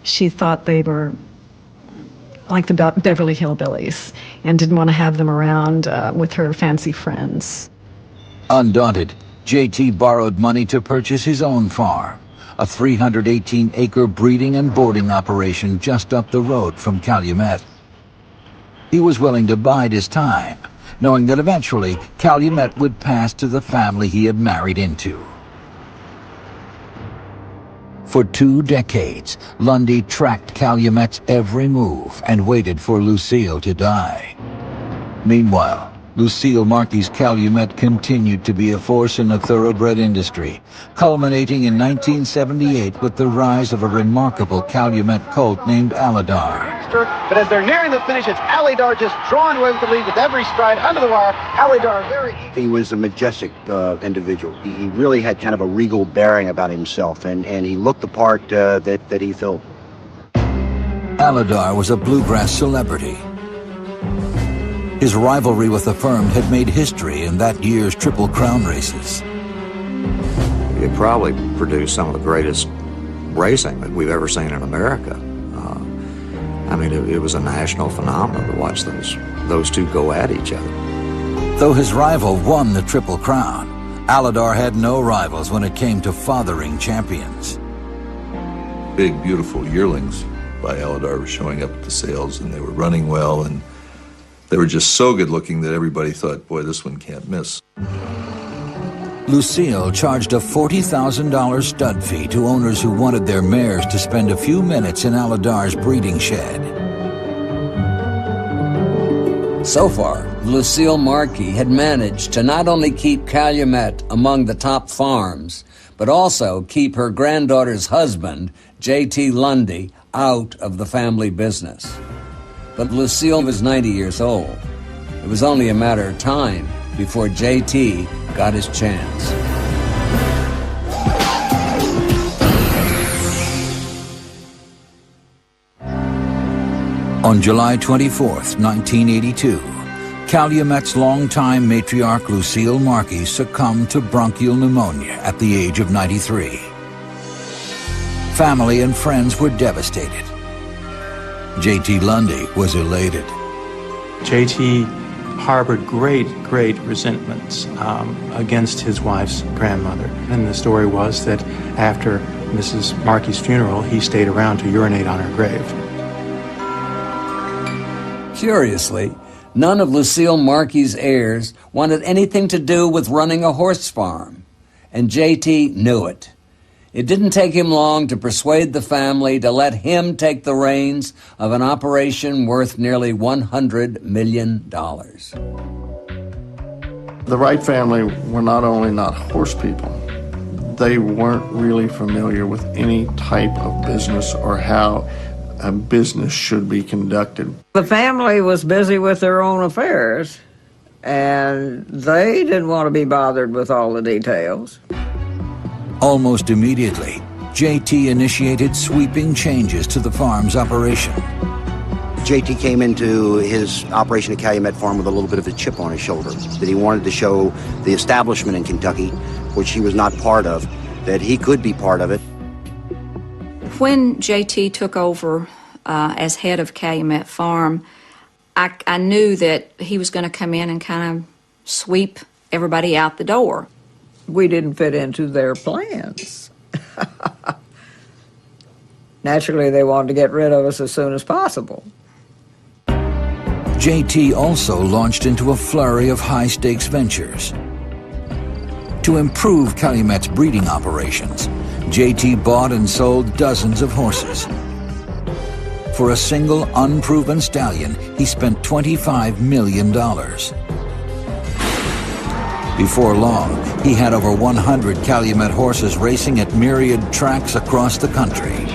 She thought they were like the Beverly Hillbillies and didn't want to have them around with her fancy friends. Undaunted, JT borrowed money to purchase his own farm, a 318-acre breeding and boarding operation just up the road from Calumet. He was willing to bide his time, knowing that eventually Calumet would pass to the family he had married into. For 2 decades, Lundy tracked Calumet's every move and waited for Lucille to die. Meanwhile, Lucille Markey's Calumet continued to be a force in the thoroughbred industry, culminating in 1978 with the rise of a remarkable Calumet colt named Aladar. But as they're nearing the finish, it's Aladar just drawn away with the lead with every stride under the wire. Aladar very... He was a majestic individual. He really had kind of a regal bearing about himself, and he looked the part that he filled. Aladar was a bluegrass celebrity. His rivalry with the firm had made history in that year's Triple Crown races. It probably produced some of the greatest racing that we've ever seen in America. I mean, it was a national phenomenon to watch those two go at each other. Though his rival won the Triple Crown, Aladar had no rivals when it came to fathering champions. Big, beautiful yearlings by Aladar were showing up at the sales, and they were running well, and they were just so good looking that everybody thought, boy, this one can't miss. Lucille charged a $40,000 stud fee to owners who wanted their mares to spend a few minutes in Aladar's breeding shed. So far, Lucille Markey had managed to not only keep Calumet among the top farms, but also keep her granddaughter's husband, J.T. Lundy, out of the family business. But Lucille was 90 years old. It was only a matter of time before J.T. got his chance. On July 24th, 1982, Calumet's longtime matriarch Lucille Markey succumbed to bronchial pneumonia at the age of 93. Family and friends were devastated. J.T. Lundy was elated. J.T. harbored great resentments against his wife's grandmother. And the story was that after Mrs. Markey's funeral, he stayed around to urinate on her grave. Curiously, none of Lucille Markey's heirs wanted anything to do with running a horse farm, and J.T. knew it. It didn't take him long to persuade the family to let him take the reins of an operation worth nearly $100 million. The Wright family were not only not horse people, they weren't really familiar with any type of business or how a business should be conducted. The family was busy with their own affairs, and they didn't want to be bothered with all the details. Almost immediately, J.T. initiated sweeping changes to the farm's operation. J.T. came into his operation at Calumet Farm with a little bit of a chip on his shoulder, that he wanted to show the establishment in Kentucky, which he was not part of, that he could be part of it. When J.T. took over as head of Calumet Farm, I knew that he was going to come in and kind of sweep everybody out the door. We didn't fit into their plans. Naturally, they wanted to get rid of us as soon as possible. JT also launched into a flurry of high-stakes ventures. To improve Calumet's breeding operations, JT bought and sold dozens of horses. For a single unproven stallion, he spent $25 million. Before long, he had over 100 Calumet horses racing at myriad tracks across the country.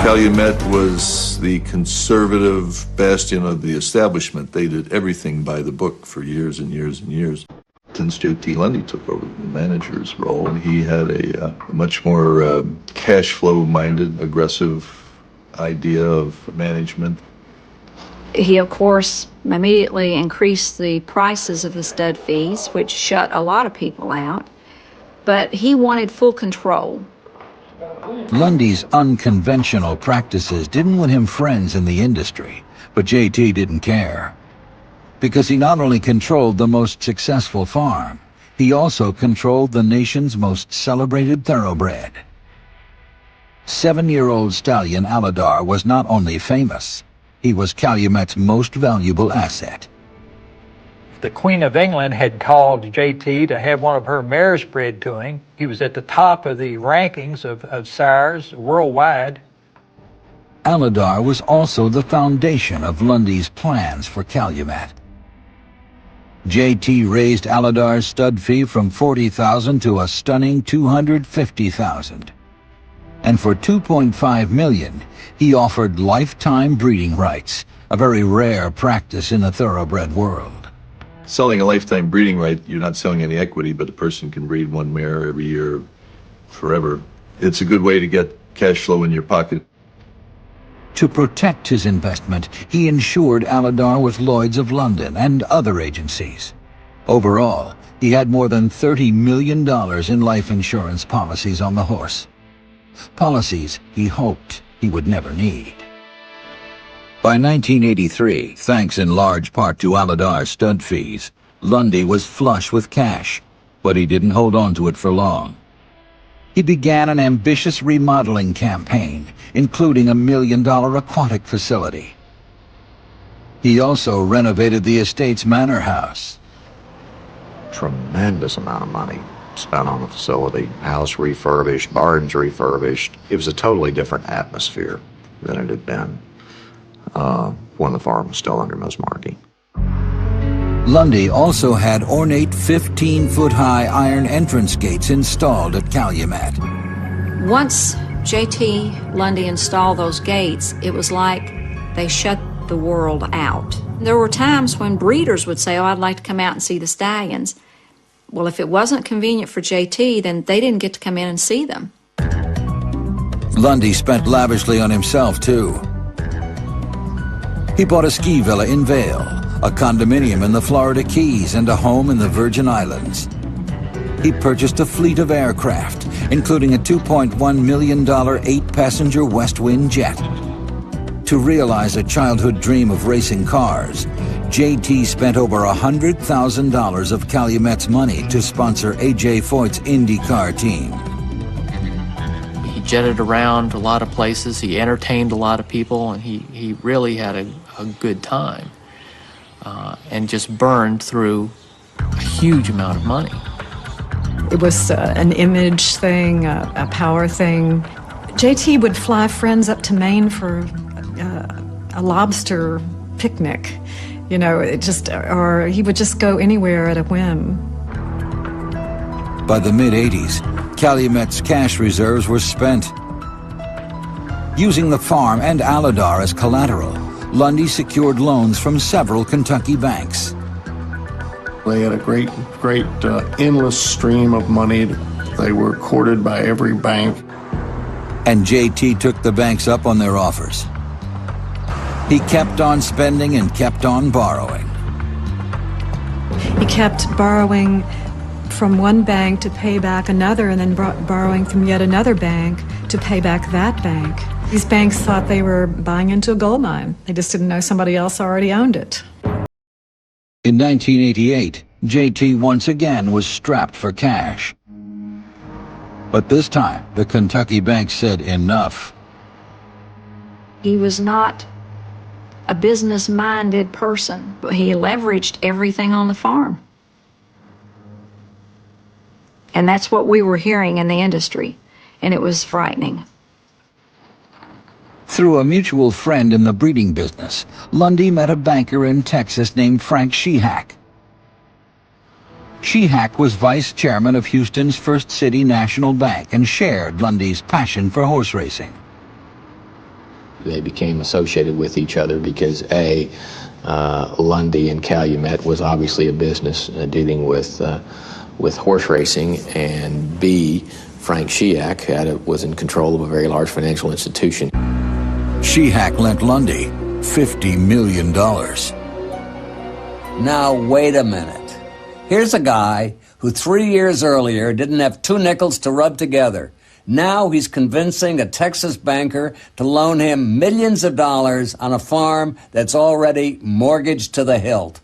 Calumet was the conservative bastion of the establishment. They did everything by the book for years and years and years. Since J.T. Lundy took over the manager's role, he had a much more cash flow-minded, aggressive idea of management. He, of course, immediately increased the prices of the stud fees, which shut a lot of people out. But he wanted full control. Lundy's unconventional practices didn't win him friends in the industry, but JT didn't care. Because he not only controlled the most successful farm, he also controlled the nation's most celebrated thoroughbred. 7-year-old stallion Aladar was not only famous, he was Calumet's most valuable asset. The Queen of England had called JT to have one of her mares bred to him. He was at the top of the rankings of sires worldwide. Aladar was also the foundation of Lundy's plans for Calumet. JT raised Aladar's stud fee from $40,000 to a stunning $250,000. And for $2.5 million, he offered lifetime breeding rights, a very rare practice in the thoroughbred world. Selling a lifetime breeding right, you're not selling any equity, but a person can breed one mare every year forever. It's a good way to get cash flow in your pocket. To protect his investment, he insured Aladar with Lloyd's of London and other agencies. Overall, he had more than $30 million in life insurance policies on the horse. Policies he hoped he would never need. By 1983, thanks in large part to Aladar's stud fees, Lundy was flush with cash, but he didn't hold on to it for long. He began an ambitious remodeling campaign, including $1 million aquatic facility. He also renovated the estate's manor house. Tremendous amount of money spent on the facility. House refurbished, barns refurbished. It was a totally different atmosphere than it had been when the farm was still under Miss Markey. Lundy also had ornate 15-foot-high iron entrance gates installed at Calumet. Once JT Lundy installed those gates, it was like they shut the world out. There were times when breeders would say, "Oh, I'd like to come out and see the stallions." Well, if it wasn't convenient for JT, then they didn't get to come in and see them. Lundy spent lavishly on himself, too. He bought a ski villa in Vail, a condominium in the Florida Keys, and a home in the Virgin Islands. He purchased a fleet of aircraft, including a $2.1 million 8-passenger West Wind jet. To realize a childhood dream of racing cars, JT spent over $100,000 of Calumet's money to sponsor A.J. Foyt's IndyCar team. He jetted around a lot of places, he entertained a lot of people, and he really had a good time. And just burned through a huge amount of money. It was an image thing, a power thing. JT would fly friends up to Maine for a lobster picnic, you know, or he would just go anywhere at a whim. By the mid-'80s, Calumet's cash reserves were spent. Using the farm and Aladar as collateral, Lundy secured loans from several Kentucky banks. They had a great endless stream of money. They were courted by every bank. And JT took the banks up on their offers. He kept on spending and kept on borrowing. He kept borrowing from one bank to pay back another, and then borrowing from yet another bank to pay back that bank. These banks thought they were buying into a gold mine. They just didn't know somebody else already owned it. In 1988, JT once again was strapped for cash. But this time, the Kentucky bank said enough. He was not a business-minded person, but he leveraged everything on the farm. And that's what we were hearing in the industry, and it was frightening. Through a mutual friend in the breeding business, Lundy met a banker in Texas named Frank Sheehack. Sheehack was vice chairman of Houston's First City National Bank and shared Lundy's passion for horse racing. They became associated with each other because Lundy and Calumet was obviously a business dealing with horse racing, and B, Frank Sheehack was in control of a very large financial institution. Sheehack lent Lundy $50 million. Now, wait a minute. Here's a guy who 3 years earlier didn't have 2 nickels to rub together. Now he's convincing a Texas banker to loan him millions of dollars on a farm that's already mortgaged to the hilt.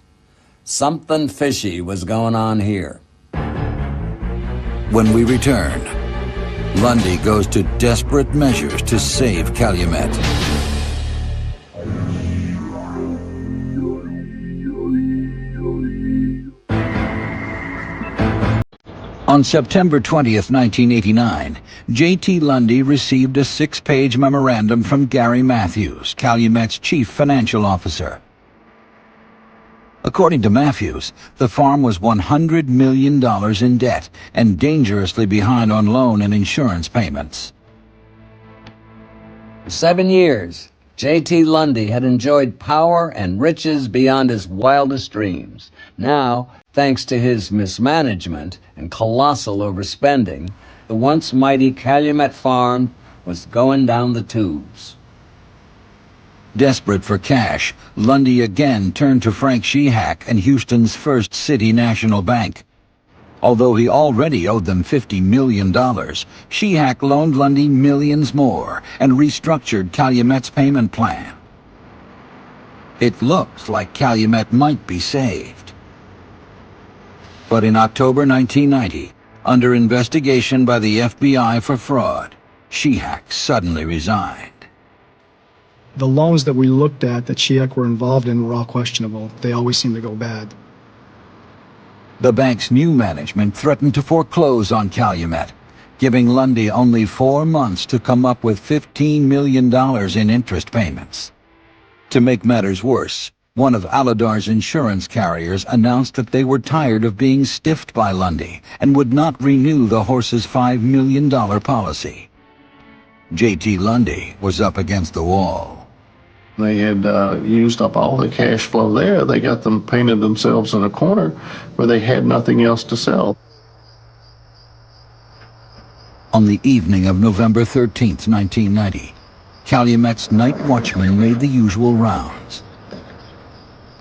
Something fishy was going on here. When we return, Lundy goes to desperate measures to save Calumet. On September 20th, 1989, J.T. Lundy received a 6-page memorandum from Gary Matthews, Calumet's chief financial officer. According to Matthews, the farm was $100 million in debt and dangerously behind on loan and insurance payments. For 7 years, J.T. Lundy had enjoyed power and riches beyond his wildest dreams. Now, thanks to his mismanagement and colossal overspending, the once mighty Calumet farm was going down the tubes. Desperate for cash, Lundy again turned to Frank Sheehack and Houston's First City National Bank. Although he already owed them $50 million, Sheehack loaned Lundy millions more and restructured Calumet's payment plan. It looked like Calumet might be saved. But in October 1990, under investigation by the FBI for fraud, Sheehack suddenly resigned. The loans that we looked at that Sheehack were involved in were all questionable. They always seemed to go bad. The bank's new management threatened to foreclose on Calumet, giving Lundy only 4 months to come up with $15 million in interest payments. To make matters worse, one of Aladar's insurance carriers announced that they were tired of being stiffed by Lundy and would not renew the horse's $5 million policy. J.T. Lundy was up against the wall. They had used up all the cash flow there. They got them painted themselves in a corner where they had nothing else to sell. On the evening of November 13th, 1990, Calumet's night watchman made the usual rounds.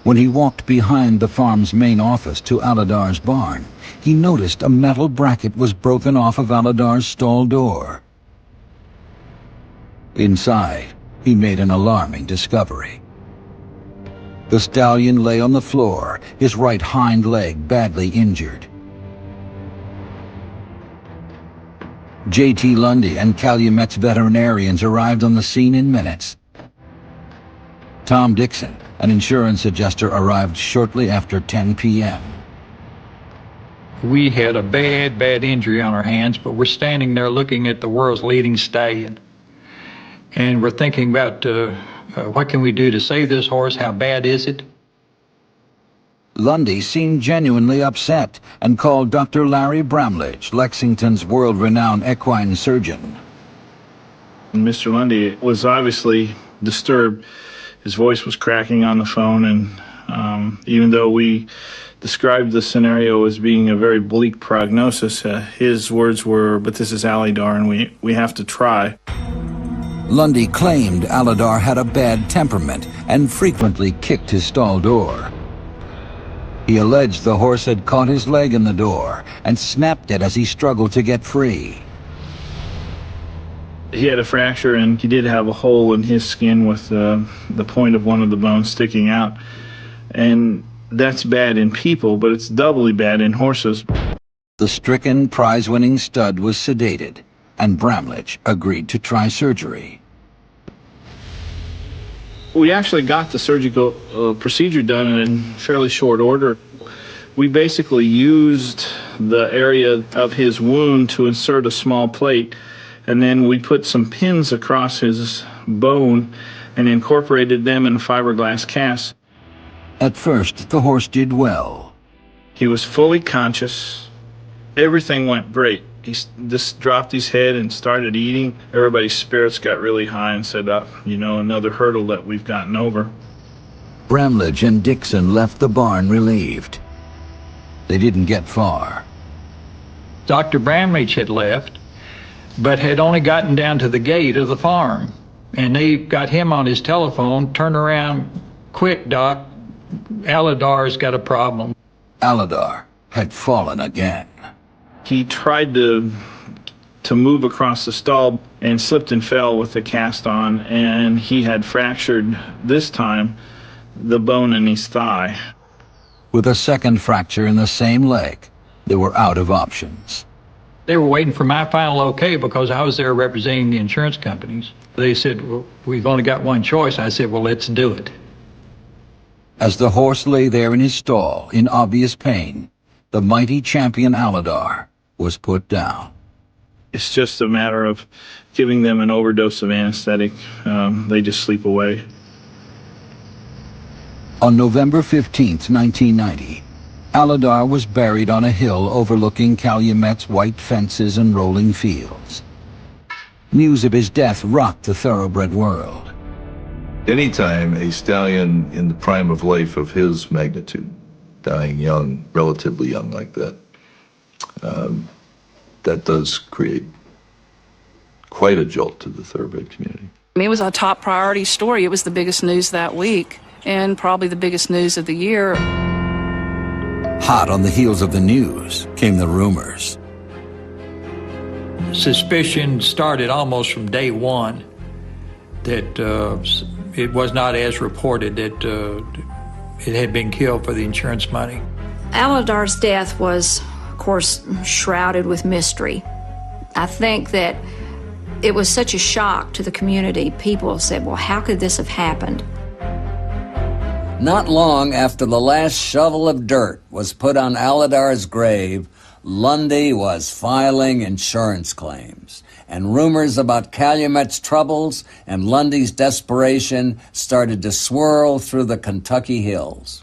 When he walked behind the farm's main office to Aladar's barn, he noticed a metal bracket was broken off of Aladar's stall door. Inside, he made an alarming discovery. The stallion lay on the floor, his right hind leg badly injured. J.T. Lundy and Calumet's veterinarians arrived on the scene in minutes. Tom Dixon, an insurance adjuster, arrived shortly after 10 p.m. We had a bad injury on our hands, but we're standing there looking at the world's leading stallion. And we're thinking about what can we do to save this horse? How bad is it? Lundy seemed genuinely upset and called Dr. Larry Bramlage, Lexington's world-renowned equine surgeon. Mr. Lundy was obviously disturbed. His voice was cracking on the phone, and even though we described the scenario as being a very bleak prognosis, his words were, "But this is Alydar, and we have to try." Lundy claimed Aladar had a bad temperament and frequently kicked his stall door. He alleged the horse had caught his leg in the door and snapped it as he struggled to get free. He had a fracture, and he did have a hole in his skin with the point of one of the bones sticking out. And That's bad in people, but it's doubly bad in horses. The stricken, prize-winning stud was sedated, and Bramlage agreed to try surgery. We actually got the surgical procedure done in fairly short order. We basically used the area of his wound to insert a small plate, and then we put some pins across his bone and incorporated them in a fiberglass cast. At first, the horse did well. He was fully conscious. Everything went great. He just dropped his head and started eating. Everybody's spirits got really high and said, another hurdle that we've gotten over. Bramlage and Dixon left the barn relieved. They didn't get far. Dr. Bramlage had left, but had only gotten down to the gate of the farm. And they got him on his telephone. Turn around, quick, Doc. Aladar's got a problem. Aladar had fallen again. He tried to move across the stall and slipped and fell with the cast on, and he had fractured, this time, the bone in his thigh. With a second fracture in the same leg, they were out of options. They were waiting for my final okay because I was there representing the insurance companies. They said, well, we've only got one choice. I said, well, let's do it. As the horse lay there in his stall, in obvious pain, the mighty champion Aladar was put down. It's just a matter of giving them an overdose of anesthetic. They just sleep away. On November 15th, 1990, Aladar was buried on a hill overlooking Calumet's white fences and rolling fields. News of his death rocked the thoroughbred world. Anytime a stallion in the prime of life of his magnitude, dying young, relatively young like that, that does create quite a jolt to the thoroughbred community. It was a top priority story. It was the biggest news that week, and probably the biggest news of the year. Hot on the heels of the news came the rumors. Suspicion started almost from day one that it was not as reported that it had been killed for the insurance money. Aladar's death was, of course, shrouded with mystery. I think that it was such a shock to the community. People said, well, how could this have happened? Not long after the last shovel of dirt was put on Aladar's grave, Lundy was filing insurance claims, and rumors about Calumet's troubles and Lundy's desperation started to swirl through the Kentucky hills.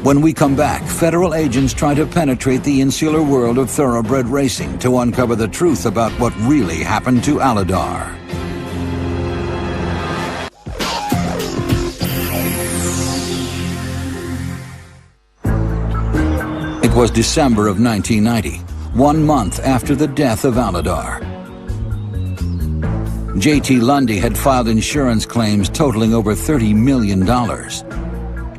When we come back, federal agents try to penetrate the insular world of thoroughbred racing to uncover the truth about what really happened to Aladar. It was December of 1990, 1 month after the death of Aladar. J.T. Lundy had filed insurance claims totaling over $30 million.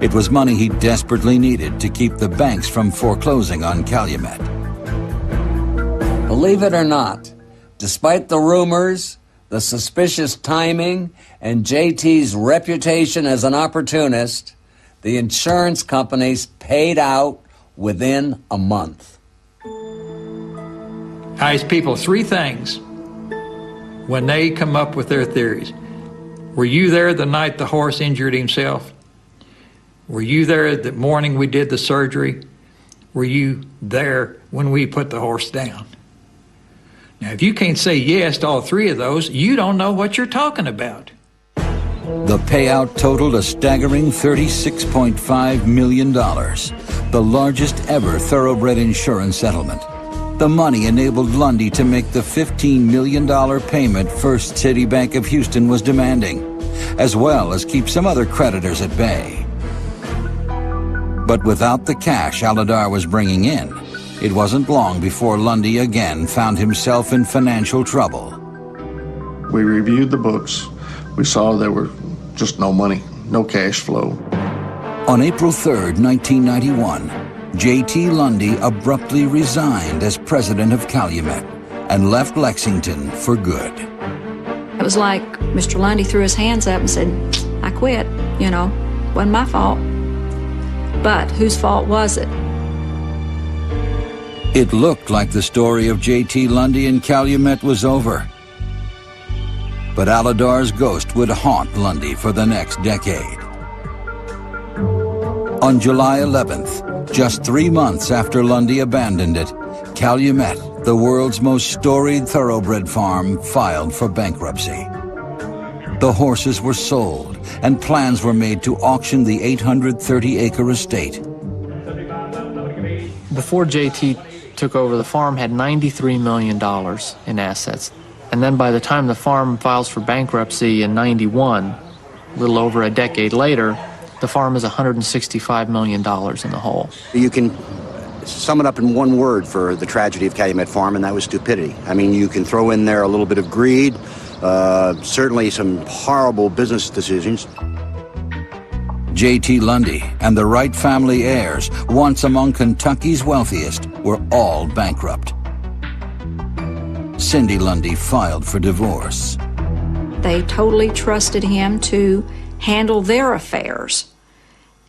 It was money he desperately needed to keep the banks from foreclosing on Calumet. Believe it or not, despite the rumors, the suspicious timing, and JT's reputation as an opportunist, the insurance companies paid out within a month. I ask people three things when they come up with their theories. Were you there the night the horse injured himself? Were you there the morning we did the surgery? Were you there when we put the horse down? Now, if you can't say yes to all three of those, you don't know what you're talking about. The payout totaled a staggering $36.5 million, the largest ever thoroughbred insurance settlement. The money enabled Lundy to make the $15 million payment First City Bank of Houston was demanding, as well as keep some other creditors at bay. But without the cash Aladar was bringing in, it wasn't long before Lundy again found himself in financial trouble. We reviewed the books. We saw there were just no money, no cash flow. On April 3rd, 1991, J.T. Lundy abruptly resigned as president of Calumet and left Lexington for good. It was like Mr. Lundy threw his hands up and said, I quit, wasn't my fault. But whose fault was it? It looked like the story of J.T. Lundy and Calumet was over. But Aladar's ghost would haunt Lundy for the next decade. On July 11th, just 3 months after Lundy abandoned it, Calumet, the world's most storied thoroughbred farm, filed for bankruptcy. The horses were sold, and plans were made to auction the 830-acre estate. Before JT took over, the farm had $93 million in assets. And then by the time the farm files for bankruptcy in '91, a little over a decade later, the farm is $165 million in the hole. You can sum it up in one word for the tragedy of Calumet Farm, and that was stupidity. I mean, you can throw in there a little bit of greed, certainly some horrible business decisions. J.T. Lundy and the Wright family heirs, once among Kentucky's wealthiest, were all bankrupt. Cindy Lundy filed for divorce. They totally trusted him to handle their affairs.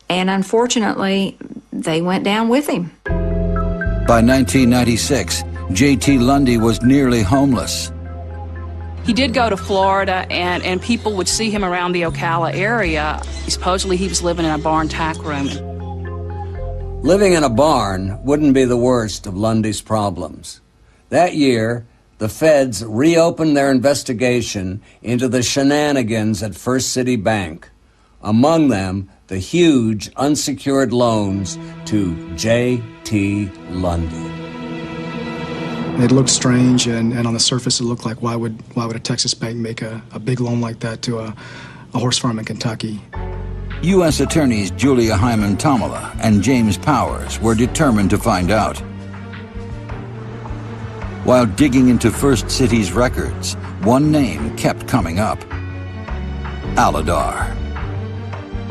And unfortunately, they went down with him. By 1996, J.T. Lundy was nearly homeless. He did go to Florida, and people would see him around the Ocala area. Supposedly he was living in a barn tack room. Living in a barn wouldn't be the worst of Lundy's problems. That year, the feds reopened their investigation into the shenanigans at First City Bank. Among them, the huge unsecured loans to J.T. Lundy. It looked strange, and on the surface it looked like why would a Texas bank make a big loan like that to a horse farm in Kentucky? U.S. Attorneys Julia Hyman Tomala and James Powers were determined to find out. While digging into First City's records, one name kept coming up: Aladar.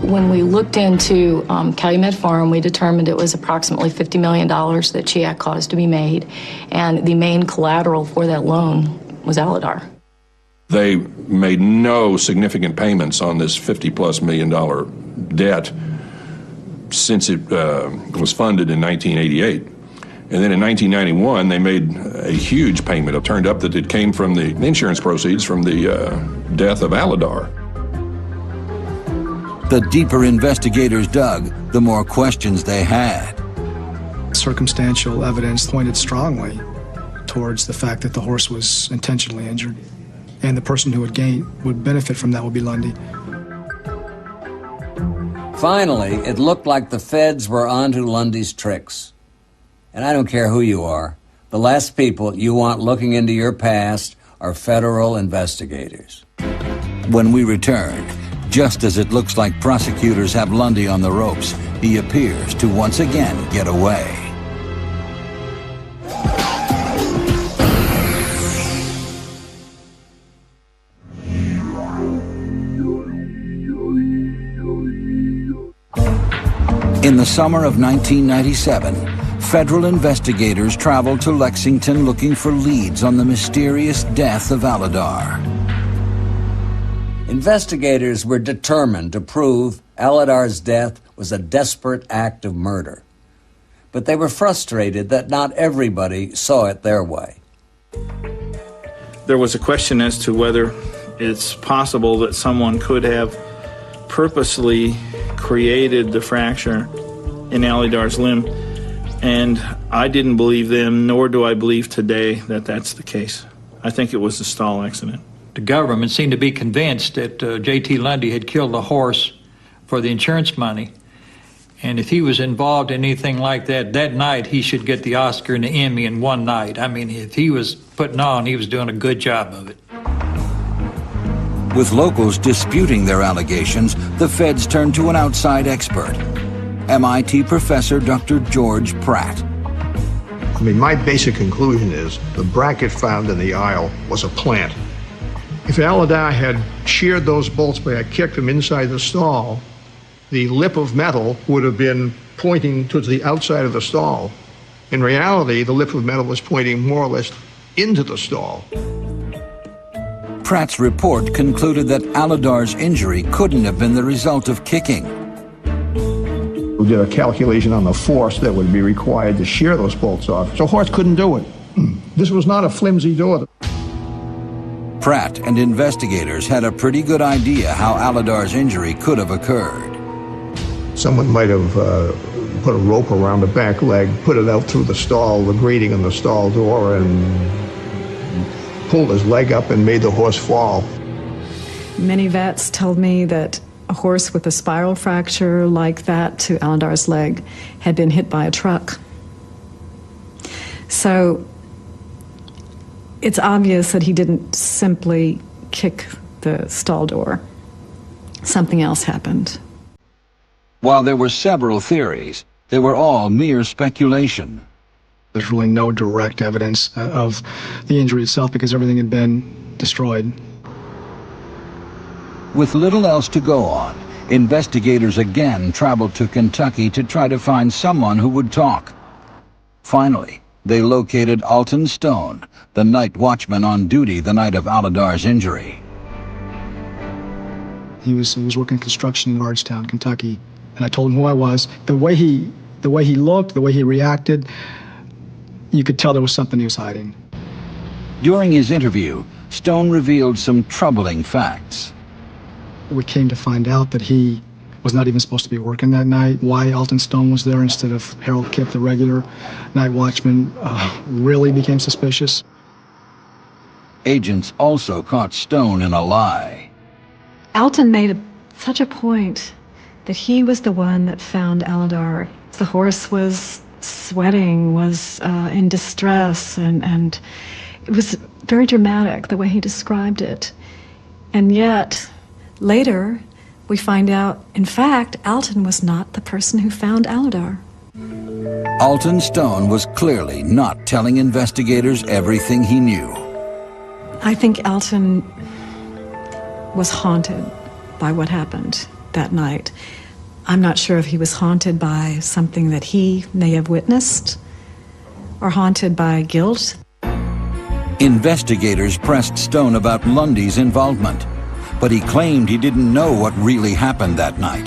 When we looked into Calumet Farm, we determined it was approximately $50 million that Chiak caused to be made, and the main collateral for that loan was Aladar. They made no significant payments on this $50+ million debt since it was funded in 1988. And then in 1991, they made a huge payment. It turned up that it came from the insurance proceeds from the death of Aladar. The deeper investigators dug, the more questions they had. Circumstantial evidence pointed strongly towards the fact that the horse was intentionally injured, and the person who would benefit from that would be Lundy. Finally, it looked like the feds were onto Lundy's tricks. And I don't care who you are, the last people you want looking into your past are federal investigators. When we return, just as it looks like prosecutors have Lundy on the ropes, he appears to once again get away. In the summer of 1997, federal investigators traveled to Lexington looking for leads on the mysterious death of Aladar. Investigators were determined to prove Aladar's death was a desperate act of murder. But they were frustrated that not everybody saw it their way. There was a question as to whether it's possible that someone could have purposely created the fracture in Aladar's limb, and I didn't believe them, nor do I believe today that that's the case. I think it was a stall accident. The government seemed to be convinced that J.T. Lundy had killed the horse for the insurance money. And if he was involved in anything like that, that night he should get the Oscar and the Emmy in one night. I mean, if he was putting on, he was doing a good job of it. With locals disputing their allegations, the feds turned to an outside expert, MIT professor Dr. George Pratt. I mean, my basic conclusion is the bracket found in the aisle was a plant. If Aladar had sheared those bolts by a kick them inside the stall, the lip of metal would have been pointing towards the outside of the stall. In reality, the lip of metal was pointing more or less into the stall. Pratt's report concluded that Aladar's injury couldn't have been the result of kicking. who did a calculation on the force that would be required to shear those bolts off. So a horse couldn't do it. This was not a flimsy door. Pratt and investigators had a pretty good idea how Aladar's injury could have occurred. Someone might have put a rope around the back leg, put it out through the stall, the grating in the stall door, and pulled his leg up and made the horse fall. Many vets told me that a horse with a spiral fracture like that to Aladar's leg had been hit by a truck. So it's obvious that he didn't simply kick the stall door. Something else happened. While there were several theories, they were all mere speculation. There's really no direct evidence of the injury itself because everything had been destroyed. With little else to go on, investigators again traveled to Kentucky to try to find someone who would talk. Finally, they located Alton Stone, the night watchman on duty the night of Aladar's injury. He was working construction in Bardstown, Kentucky, and I told him who I was. The way he looked, the way he reacted, you could tell there was something he was hiding. During his interview, Stone revealed some troubling facts. We came to find out that he was not even supposed to be working that night. Why Alton Stone was there instead of Harold Kipp, the regular night watchman, really became suspicious. Agents also caught Stone in a lie. Alton made such a point that he was the one that found Aladar. The horse was sweating, was in distress, and it was very dramatic the way he described it. And yet, later, we find out, in fact, Alton was not the person who found Aladar. Alton Stone was clearly not telling investigators everything he knew. I think Alton was haunted by what happened that night. I'm not sure if he was haunted by something that he may have witnessed or haunted by guilt. Investigators pressed Stone about Lundy's involvement, but he claimed he didn't know what really happened that night.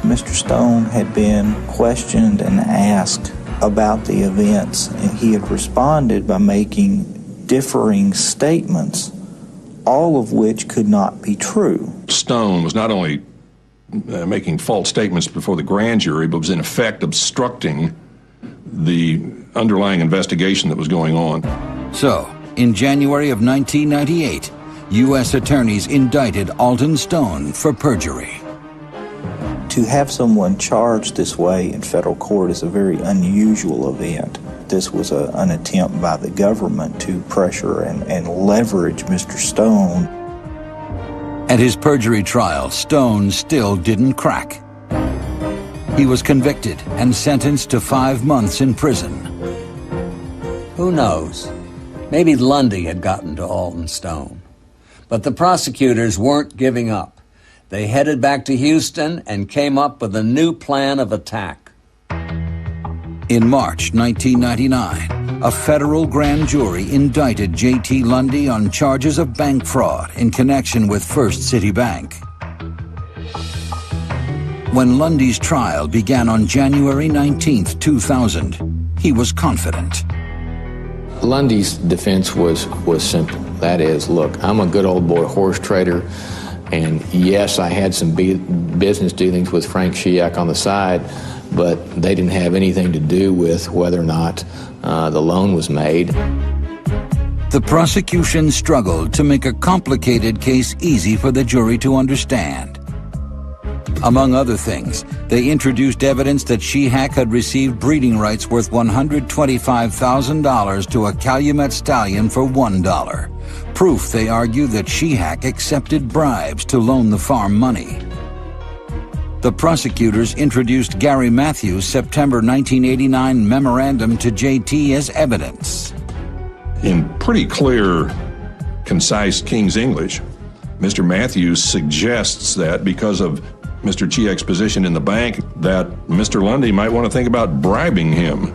Mr. Stone had been questioned and asked about the events, and he had responded by making differing statements, all of which could not be true. Stone was not only making false statements before the grand jury, but was in effect obstructing the underlying investigation that was going on. So, in January of 1998, U.S. attorneys indicted Alton Stone for perjury. To have someone charged this way in federal court is a very unusual event. This was an attempt by the government to pressure and leverage Mr. Stone. At his perjury trial, Stone still didn't crack. He was convicted and sentenced to 5 months in prison. Who knows? Maybe Lundy had gotten to Alton Stone. But the prosecutors weren't giving up. They headed back to Houston and came up with a new plan of attack. In March 1999, a federal grand jury indicted J.T. Lundy on charges of bank fraud in connection with First City Bank. When Lundy's trial began on January 19, 2000, he was confident. Lundy's defense was simple. That is, look, I'm a good old boy horse trader, and yes, I had some business dealings with Frank Shiak on the side, but they didn't have anything to do with whether or not the loan was made. The prosecution struggled to make a complicated case easy for the jury to understand. Among other things, they introduced evidence that Shiak had received breeding rights worth $125,000 to a Calumet stallion for $1. Proof, they argued, that Shiak accepted bribes to loan the farm money. The prosecutors introduced Gary Matthews' September 1989 memorandum to JT as evidence. In pretty clear, concise King's English, Mr. Matthews suggests that because of Mr. Shiak's position in the bank, that Mr. Lundy might want to think about bribing him.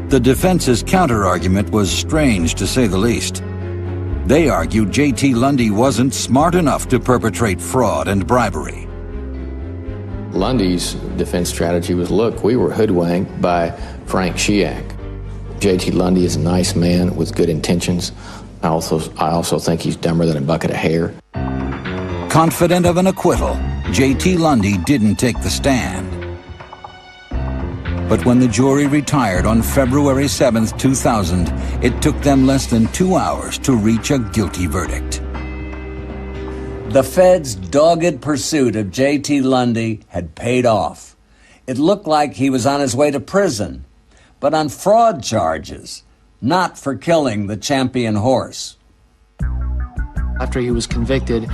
The defense's counter-argument was strange, to say the least. They argued J.T. Lundy wasn't smart enough to perpetrate fraud and bribery. Lundy's defense strategy was, look, we were hoodwinked by Frank Shiak. J.T. Lundy is a nice man with good intentions. I also think he's dumber than a bucket of hair. Confident of an acquittal, J.T. Lundy didn't take the stand. But when the jury retired on February 7th, 2000, it took them less than 2 hours to reach a guilty verdict. The Fed's dogged pursuit of J.T. Lundy had paid off. It looked like he was on his way to prison, but on fraud charges, not for killing the champion horse. After he was convicted,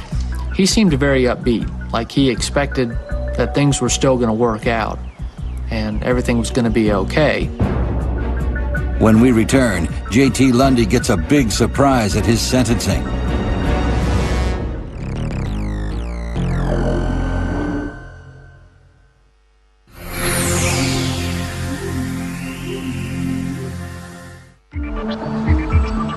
he seemed very upbeat, like he expected that things were still going to work out and everything was going to be okay. When we return, J.T. Lundy gets a big surprise at his sentencing.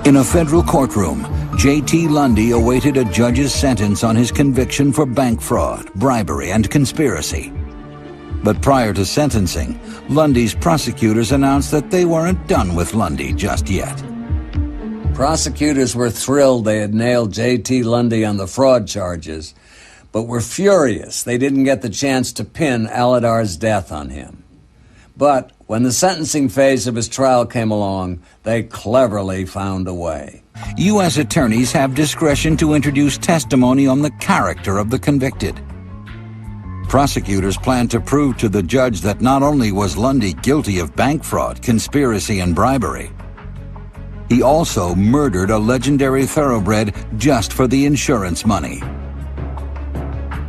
In a federal courtroom, J.T. Lundy awaited a judge's sentence on his conviction for bank fraud, bribery, and conspiracy. But prior to sentencing, Lundy's prosecutors announced that they weren't done with Lundy just yet. Prosecutors were thrilled they had nailed J.T. Lundy on the fraud charges, but were furious they didn't get the chance to pin Aladar's death on him. But when the sentencing phase of his trial came along, they cleverly found a way. U.S. attorneys have discretion to introduce testimony on the character of the convicted. Prosecutors plan to prove to the judge that not only was Lundy guilty of bank fraud, conspiracy, and bribery, he also murdered a legendary thoroughbred just for the insurance money.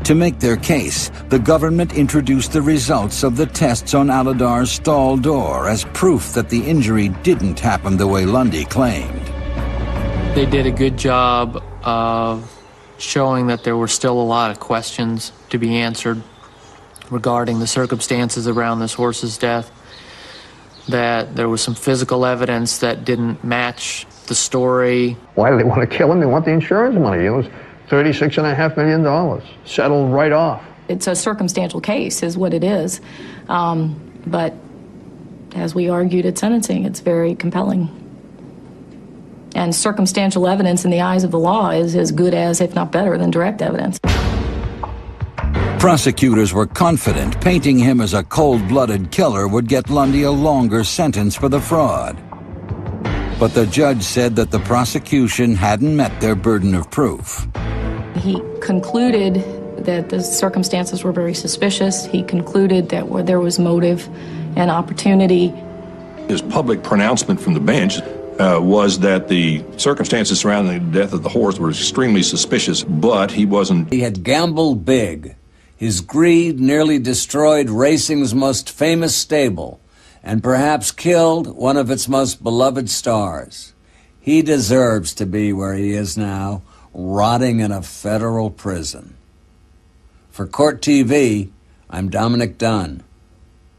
To make their case, the government introduced the results of the tests on Aladar's stall door as proof that the injury didn't happen the way Lundy claimed. They did a good job of showing that there were still a lot of questions to be answered regarding the circumstances around this horse's death, that there was some physical evidence that didn't match the story. Why do they want to kill him? They want the insurance money. It was $36.5 million, settled right off. It's a circumstantial case is what it is. But as we argued at sentencing, it's very compelling. And circumstantial evidence in the eyes of the law is as good as, if not better, than direct evidence. Prosecutors were confident painting him as a cold-blooded killer would get Lundy a longer sentence for the fraud. But the judge said that the prosecution hadn't met their burden of proof. He concluded that the circumstances were very suspicious. He concluded that there was motive and opportunity. His public pronouncement from the bench was that the circumstances surrounding the death of the horse were extremely suspicious, but he wasn't. He had gambled big. His greed nearly destroyed racing's most famous stable and perhaps killed one of its most beloved stars. He deserves to be where he is now, rotting in a federal prison. For Court TV, I'm Dominic Dunn.